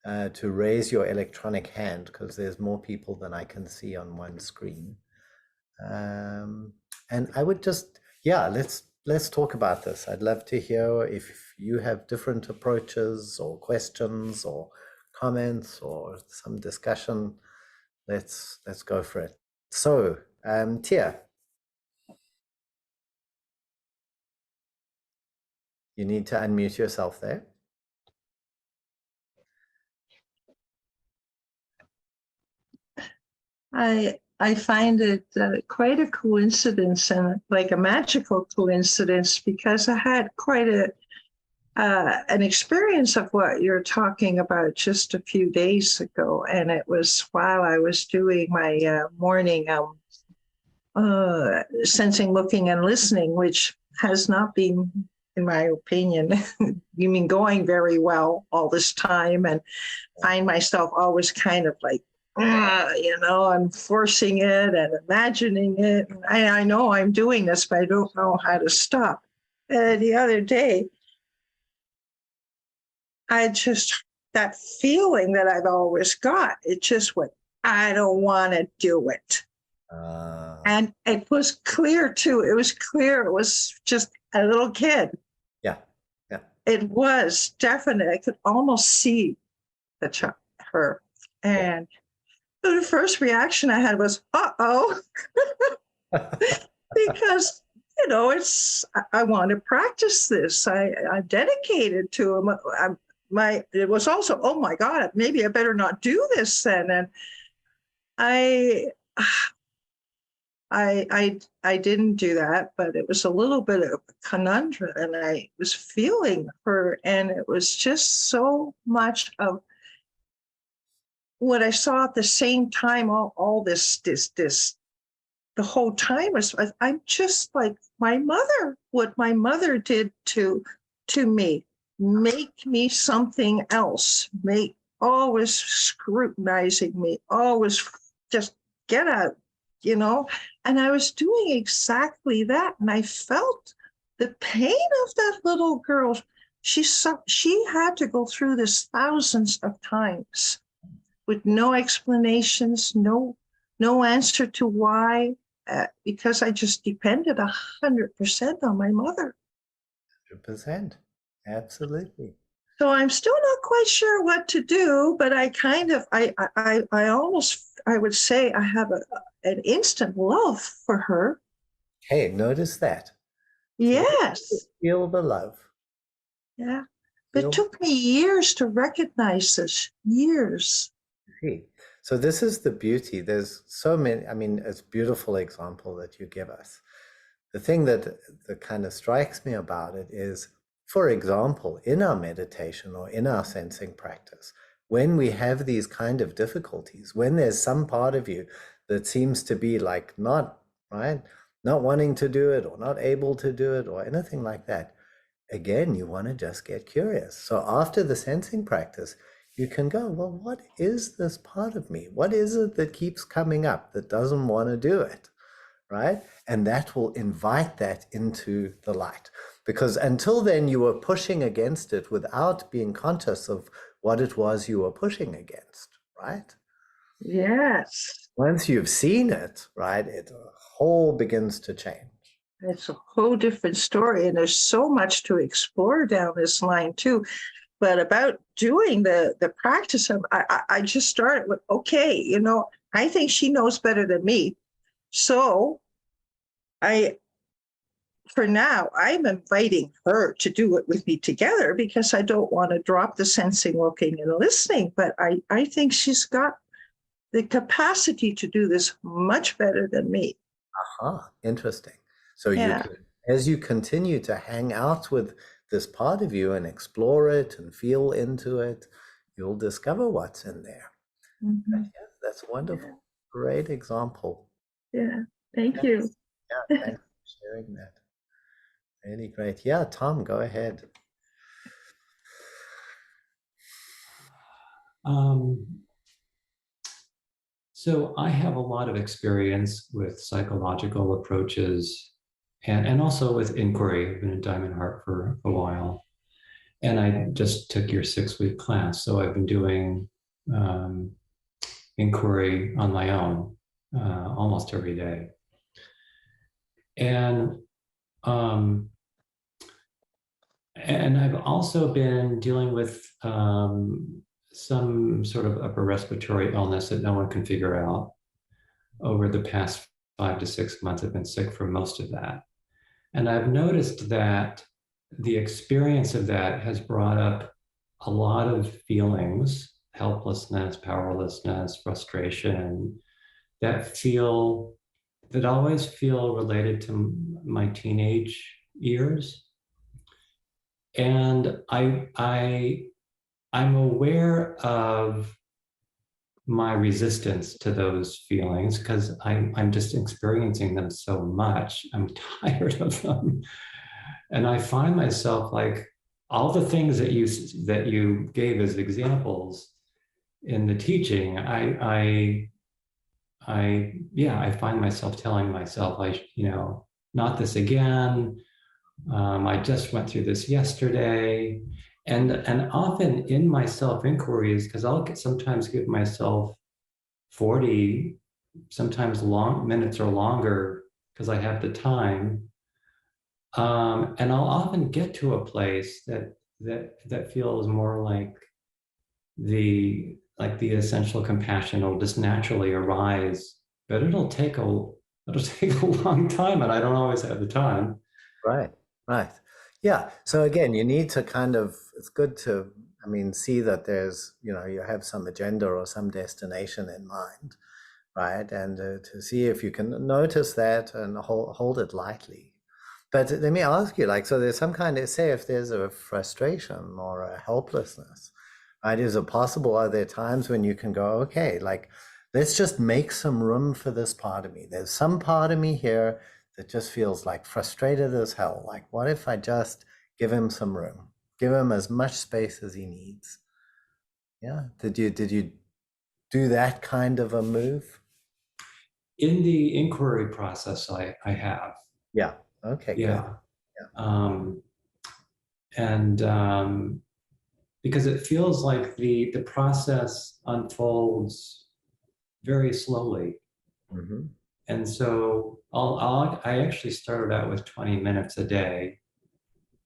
to raise your electronic hand, because there's more people than I can see on one screen. And I would let's talk about this. I'd love to hear if you have different approaches or questions or comments or some discussion. Let's go for it. So, Tia. You need to unmute yourself there. I find it quite a coincidence and like a magical coincidence because I had quite an experience of what you're talking about just a few days ago, and it was while I was doing my morning sensing, looking, and listening, which has not been, in my opinion, you mean going very well all this time, and find myself always kind of like, I'm forcing it and imagining it. I know I'm doing this, but I don't know how to stop. The other day, that feeling that I've always got, it just went, I don't want to do it. And it was clear too. It was clear. It was just a little kid. Yeah. Yeah. It was definite. I could almost see her. And the first reaction I had was, uh-oh. Because, I want to practice this. I'm dedicated to him. It was also, oh my God, maybe I better not do this then. And I didn't do that, but it was a little bit of a conundrum, and I was feeling her, and it was just so much of what I saw at the same time. All this, the whole time was, I'm just like my mother. What my mother did to me, make me something else, always scrutinizing me, always just get out. And I was doing exactly that. And I felt the pain of that little girl. She had to go through this thousands of times with no explanations, no answer to why, because I just depended 100% on my mother. 100%. Absolutely. So I'm still not quite sure what to do, but I would say I have an instant love for her. Hey, notice that. Yes. Feel the love. Yeah. But it took me years to recognize this. Years. So this is the beauty. There's so many, it's a beautiful example that you give us. The thing that kind of strikes me about it is, for example, in our meditation or in our sensing practice, when we have these kind of difficulties, when there's some part of you that seems to be like not wanting to do it or not able to do it or anything like that, again, you want to just get curious. So after the sensing practice, you can go, well, what is this part of me? What is it that keeps coming up that doesn't want to do it? Right? And that will invite that into the light. Because until then, you were pushing against it without being conscious of what it was you were pushing against, right? Yes. Once you've seen it, right, it whole begins to change. It's a whole different story. And there's so much to explore down this line too. But about doing the practice of, I just started with, okay, I think she knows better than me. So for now, I'm inviting her to do it with me together because I don't want to drop the sensing, looking, and listening. But I think she's got the capacity to do this much better than me. Interesting. So yeah. As you continue to hang out with this part of you and explore it and feel into it, you'll discover what's in there. Mm-hmm. Yeah, that's wonderful. Yeah. Great example. Yeah, thank you. Yeah, thanks for sharing that. Really great. Yeah, Tom, go ahead. So I have a lot of experience with psychological approaches and also with inquiry. I've been in Diamond Heart for a while. And I just took your 6-week class. So I've been doing inquiry on my own almost every day. And I've also been dealing with some sort of upper respiratory illness that no one can figure out. Over the past 5 to 6 months, I've been sick for most of that. And I've noticed that the experience of that has brought up a lot of feelings, helplessness, powerlessness, frustration, that feel that always feel related to my teenage years. And I'm aware of my resistance to those feelings because I'm just experiencing them so much. I'm tired of them. And I find myself like all the things that you gave as examples in the teaching, I find myself telling myself, not this again. I just went through this yesterday. And often in my self-inquiries, because sometimes give myself 40, sometimes long minutes or longer, because I have the time. And I'll often get to a place that feels more like the essential compassion will just naturally arise, but it'll take a long time, and I don't always have the time. Right, right. Yeah. So again, you need to kind of, it's good to, I mean, see that there's, you have some agenda or some destination in mind, right? And to see if you can notice that and hold it lightly. But let me ask you, like, so there's some kind of, say, if there's a frustration or a helplessness, right? Is it possible? Are there times when you can go, okay, like, let's just make some room for this part of me? There's some part of me here that just feels like frustrated as hell. Like, what if I just give him some room, give him as much space as he needs? Yeah. Did you do that kind of a move? In the inquiry process, I have. Yeah. Okay, good. Yeah. Yeah. And because it feels like the process unfolds very slowly. Mm-hmm. And so I actually started out with 20 minutes a day,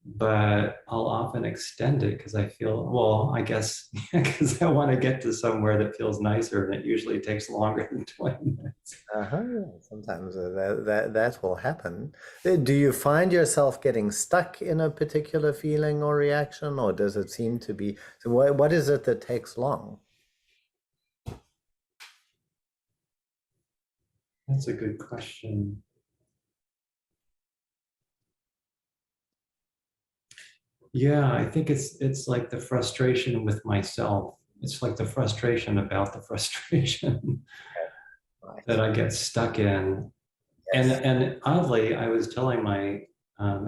but I'll often extend it because I feel, well, I guess because I want to get to somewhere that feels nicer, and it usually takes longer than 20 minutes. Uh-huh. Sometimes that will happen. Do you find yourself getting stuck in a particular feeling or reaction, or does it seem to be? So what is it that takes long? That's a good question. Yeah, I think it's like the frustration with myself. It's like the frustration about the frustration Right. that I get stuck in. Yes. And oddly, I was telling my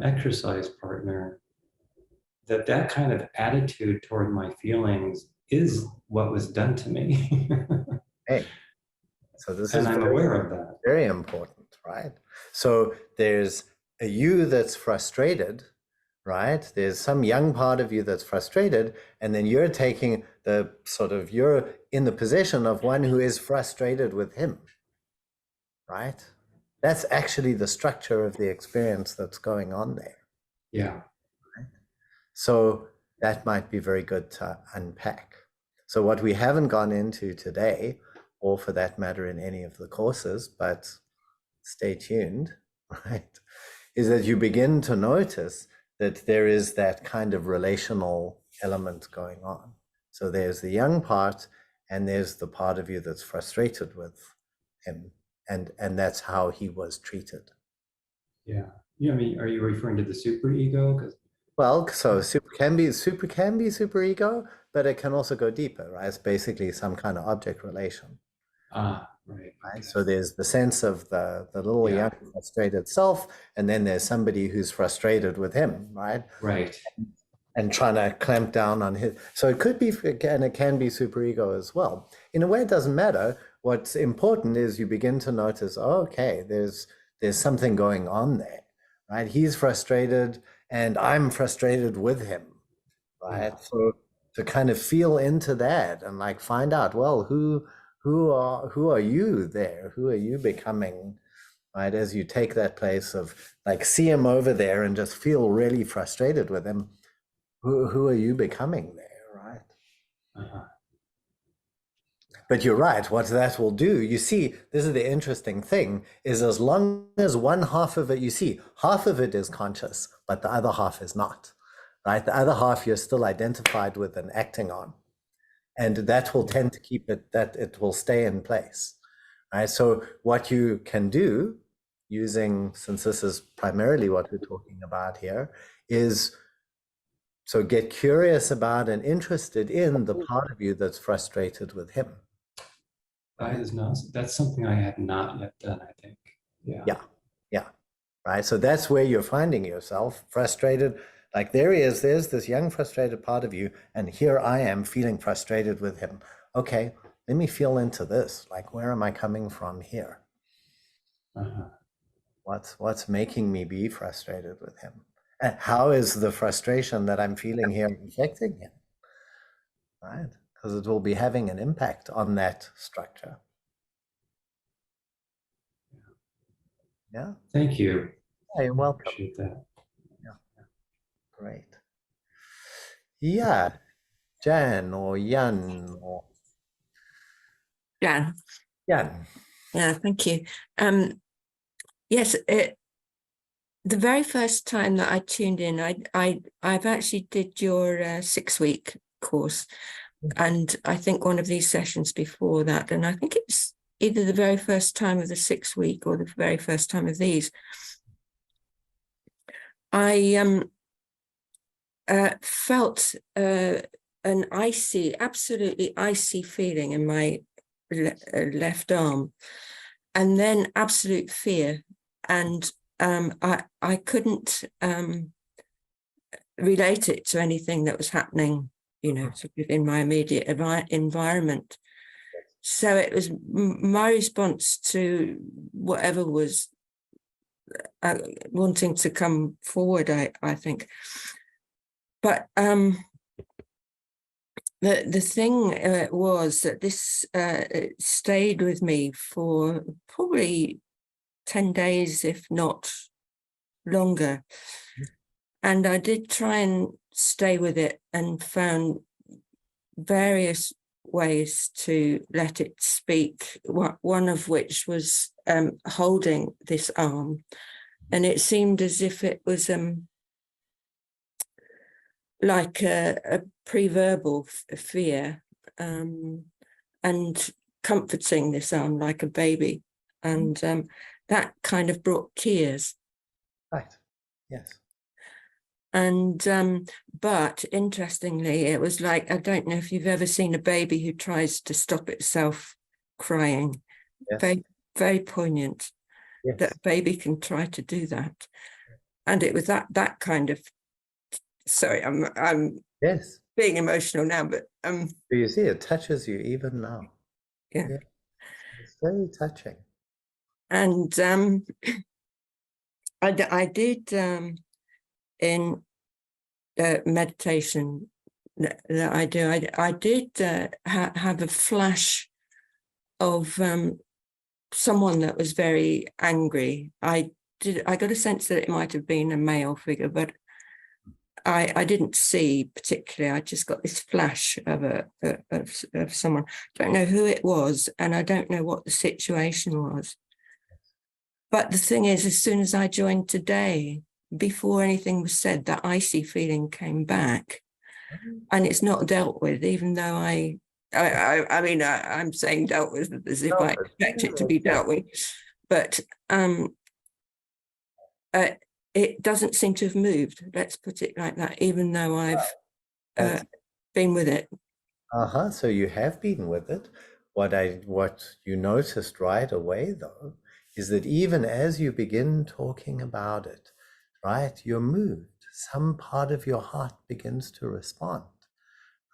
exercise partner that kind of attitude toward my feelings is what was done to me. Hey, so this is And I'm very, aware of that. very important, right? So there's a you that's frustrated, right? There's some young part of you that's frustrated, and then you're taking the sort of, you're in the position of one who is frustrated with him, right? That's actually the structure of the experience that's going on there. Yeah. So that might be very good to unpack. So what we haven't gone into today, or for that matter in any of the courses, but stay tuned, right, is that you begin to notice that there is that kind of relational element going on. So there's the young part, and there's the part of you that's frustrated with him, and that's how he was treated. Yeah. Yeah. I mean, are you referring to the superego? Because Well, so super can be super ego, but it can also go deeper, right? It's basically some kind of object relation. right. Right? Okay. So there's the sense of the little Yeah. young frustrated self, and then there's somebody who's frustrated with him, right? Right. And trying to clamp down on his. So it could be, and it can be superego as well. In a way, it doesn't matter. What's important is you begin to notice, oh, okay, there's something going on there, right? He's frustrated, and I'm frustrated with him, right? Yeah. So to kind of feel into that and like find out, well, who are you there? Who are you becoming, right? As you take that place of like see him over there and just feel really frustrated with him. Who are you becoming there, right? Uh-huh. But you're right, what that will do, you see, this is the interesting thing, is as long as one half of it, you see, half of it is conscious, but the other half is not, right? The other half you're still identified with and acting on. And that will tend to keep it, that it will stay in place, right? So what you can do using, since this is primarily what we're talking about here, is so get curious about and interested in the part of you that's frustrated with him. That is not, that's something I have not yet done, I think. Yeah, right. So that's where you're finding yourself frustrated. Like there's this young frustrated part of you, and here I am feeling frustrated with him. Okay, let me feel into this. Like, where am I coming from here? Uh-huh. What's making me be frustrated with him? And how is the frustration that I'm feeling here affecting him? Right? Because it will be having an impact on that structure. Yeah. Thank you. Yeah, you're welcome. Appreciate that. Yeah. Great. Yeah. Jan or Jan or Jan. Jan. Yeah, thank you. Yes, the very first time that I tuned in, I've actually did your 6-week course, and I think one of these sessions before that, and I think it's either the very first time of the 6-week or the very first time of these. I felt an icy, absolutely icy feeling in my left arm, and then absolute fear. And I couldn't relate it to anything that was happening, sort of in my immediate environment. So it was my response to whatever was wanting to come forward, I think. But the thing was that this stayed with me for probably 10 days, if not longer. And I did try and stay with it and found various ways to let it speak, one of which was holding this arm. And it seemed as if it was like a pre-verbal fear, and comforting this arm like a baby. And that kind of brought tears. Right. Yes. And but interestingly, it was like, I don't know if you've ever seen a baby who tries to stop itself crying. Yes. Very, very poignant. Yes. That a baby can try to do that. And it was that kind of, sorry, I'm Yes. being emotional now, but You see, it touches you even now. yeah. It's very touching. And I did in meditation that I do, I did have a flash of someone that was very angry. I got a sense that it might have been a male figure, but I didn't see particularly. I just got this flash of someone. Don't know who it was, and I don't know what the situation was. But the thing is, as soon as I joined today, before anything was said, that icy feeling came back, and it's not dealt with, even though I mean, I'm saying dealt with as if I expect it to be dealt with, but it doesn't seem to have moved. Let's put it like that, even though I've been with it. So you have been with it. What you noticed right away, though, is that even as you begin talking about it, right, you're moved. Some part of your heart begins to respond,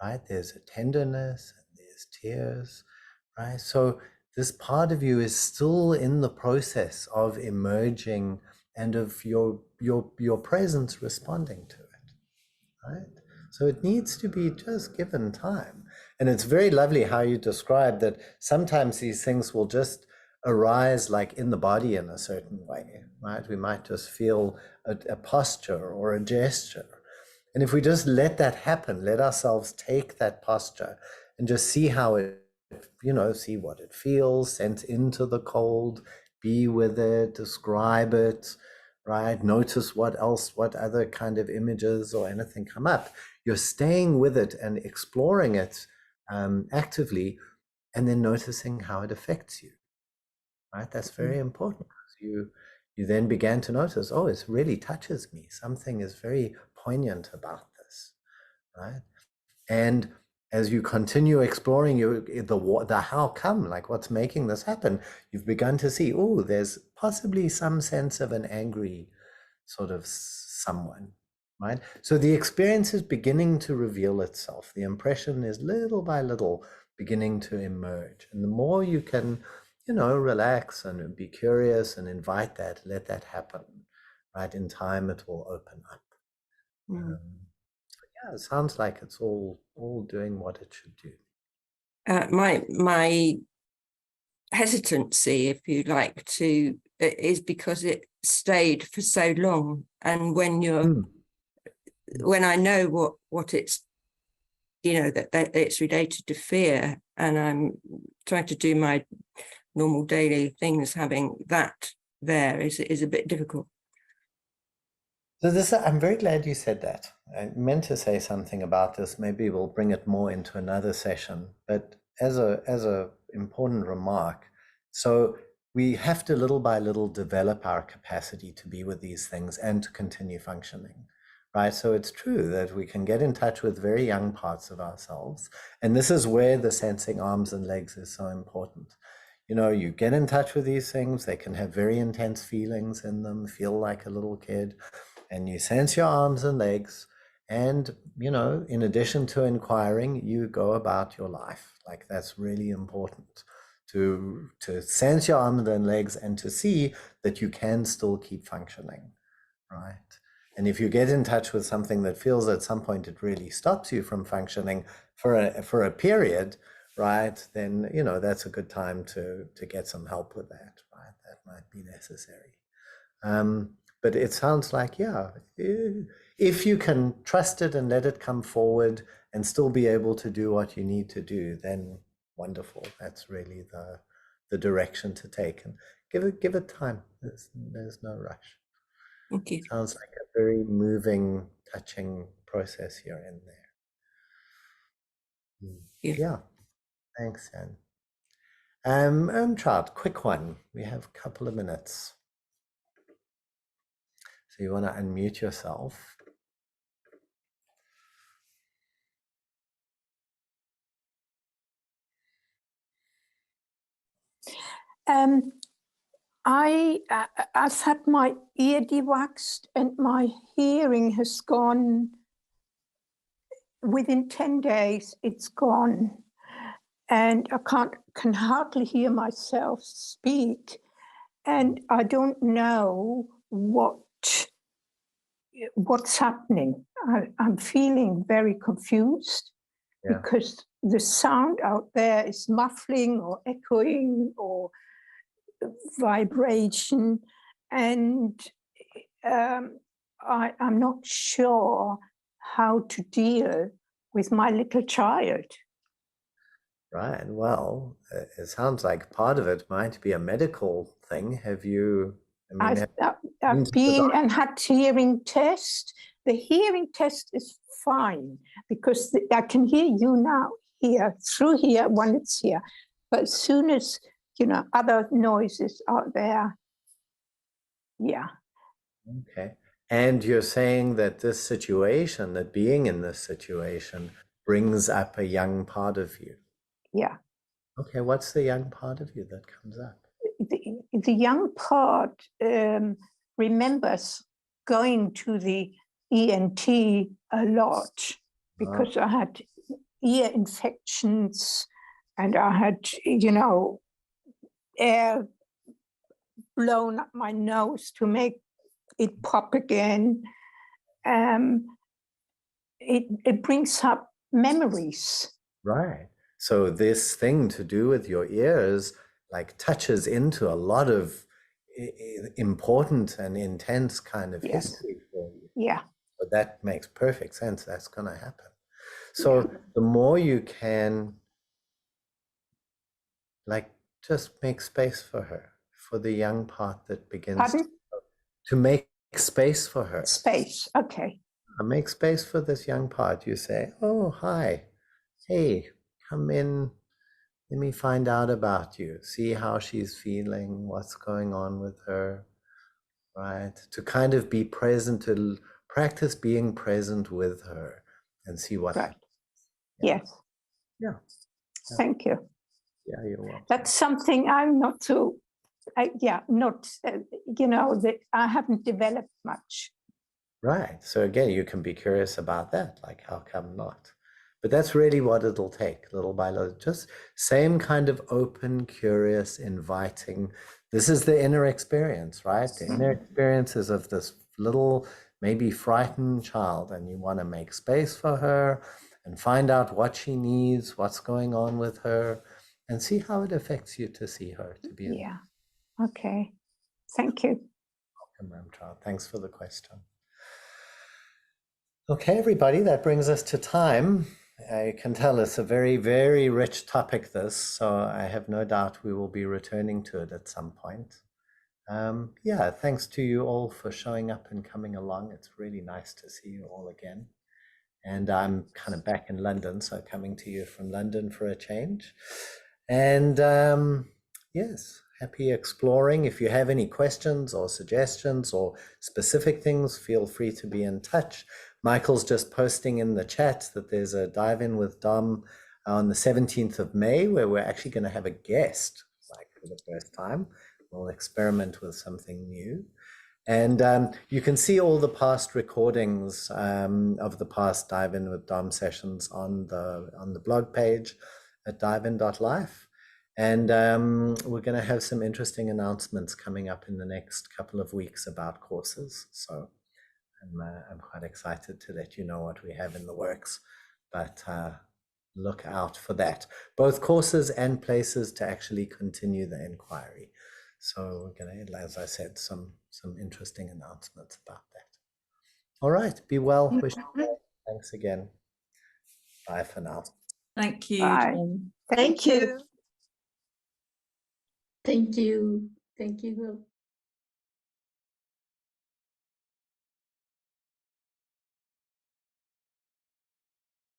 right? There's a tenderness and there's tears, right? So this part of you is still in the process of emerging and of your presence responding to it, right? So it needs to be just given time. And it's very lovely how you describe that sometimes these things will just arise like in the body in a certain way, right? We might just feel a posture or a gesture. And if we just let that happen, let ourselves take that posture and just see how it see what it feels, sense into the cold, be with it, describe it, right? Notice what other kind of images or anything come up. You're staying with it and exploring it actively, and then noticing how it affects you, right? That's very important. You then began to notice, oh, it really touches me. Something is very poignant about this, right? And as you continue exploring the how come, like what's making this happen, you've begun to see, oh, there's possibly some sense of an angry sort of someone, right? So the experience is beginning to reveal itself. The impression is little by little beginning to emerge. And the more you can, relax and be curious and invite that, let that happen, right? In time, it will open up. Yeah, it sounds like it's all doing what it should do. My hesitancy, if you like, is because it stayed for so long, and when I know what it's, that it's related to fear, and I'm trying to do my normal daily things, having that there is a bit difficult. So I'm very glad you said that. I meant to say something about this. Maybe we'll bring it more into another session. But as a important remark, so we have to little by little develop our capacity to be with these things and to continue functioning, right? So it's true that we can get in touch with very young parts of ourselves. And this is where the sensing arms and legs is so important. You get in touch with these things, they can have very intense feelings in them, feel like a little kid. And you sense your arms and legs, and in addition to inquiring, you go about your life. Like, that's really important, to sense your arms and legs and to see that you can still keep functioning, right? And if you get in touch with something that feels at some point it really stops you from functioning for a period, right, then that's a good time to get some help with that, right? That might be necessary. But it sounds like, yeah, if you can trust it and let it come forward and still be able to do what you need to do, then wonderful. That's really the direction to take. And give it time. There's no rush. Thank you. Sounds like a very moving, touching process here in there. Yeah. Thanks, Anne. Chart, quick one. We have a couple of minutes. So you want to unmute yourself. I've had my ear dewaxed and my hearing has gone. Within 10 days, it's gone. And I can hardly hear myself speak. And I don't know what's happening. I'm feeling very confused because the sound out there is muffling or echoing or vibration, and I'm not sure how to deal with my little child. Right. Well, it sounds like part of it might be a medical thing. Have you? I've been and had hearing test. The hearing test is fine because I can hear you now here through here when it's here. But as soon as other noises out there, yeah. Okay. And you're saying that that being in this situation brings up a young part of you. Yeah. Okay. What's the young part of you that comes up? The young part remembers going to the ENT a lot because I had ear infections and I had, air blown up my nose to make it pop again. It brings up memories. Right. So this thing to do with your ears like touches into a lot of important and intense kind of history for you. Yeah. But that makes perfect sense. That's going to happen. So the more you can like just make space for her, for the young part that begins Pardon? to make space for her. Space. Okay. Make space for this young part. You say, oh, hi, hey, come in. Let me find out about you. See how she's feeling, what's going on with her, right? To kind of be present, to practice being present with her and see what Right. happens. Yeah. Yes. Yeah. Thank you. Yeah, you're welcome. That's something I'm not too, not, that I haven't developed much. Right. So again, you can be curious about that. Like, how come not? But that's really what it'll take, little by little. Just same kind of open, curious, inviting. This is the inner experience, right? The inner experience is of this little, maybe frightened child, and you want to make space for her and find out what she needs, what's going on with her, and see how it affects you to see her, to be in. Yeah. Okay. Thank you. Welcome, Ramchal. Thanks for the question. Okay, everybody, that brings us to time. I can tell it's a very, very rich topic, this, so I have no doubt we will be returning to it at some point. Yeah, thanks to you all for showing up and coming along. It's really nice to see you all again. And I'm kind of back in London, so coming to you from London for a change. And yes, happy exploring. If you have any questions or suggestions or specific things, feel free to be in touch. Michael's just posting in the chat that there's a dive in with Dom on the 17th of May, where we're actually going to have a guest, like for the first time. We'll experiment with something new. And you can see all the past recordings of the past Dive In with Dom sessions on the blog page at divein.life. And we're going to have some interesting announcements coming up in the next couple of weeks about courses. So I'm quite excited to let you know what we have in the works, but look out for that. Both courses and places to actually continue the inquiry. So we're going to, as I said, some interesting announcements about that. All right, be well. Wish you well. Thanks again. Bye for now. Thank you. Bye. John. Thank you. Thank you. Thank you.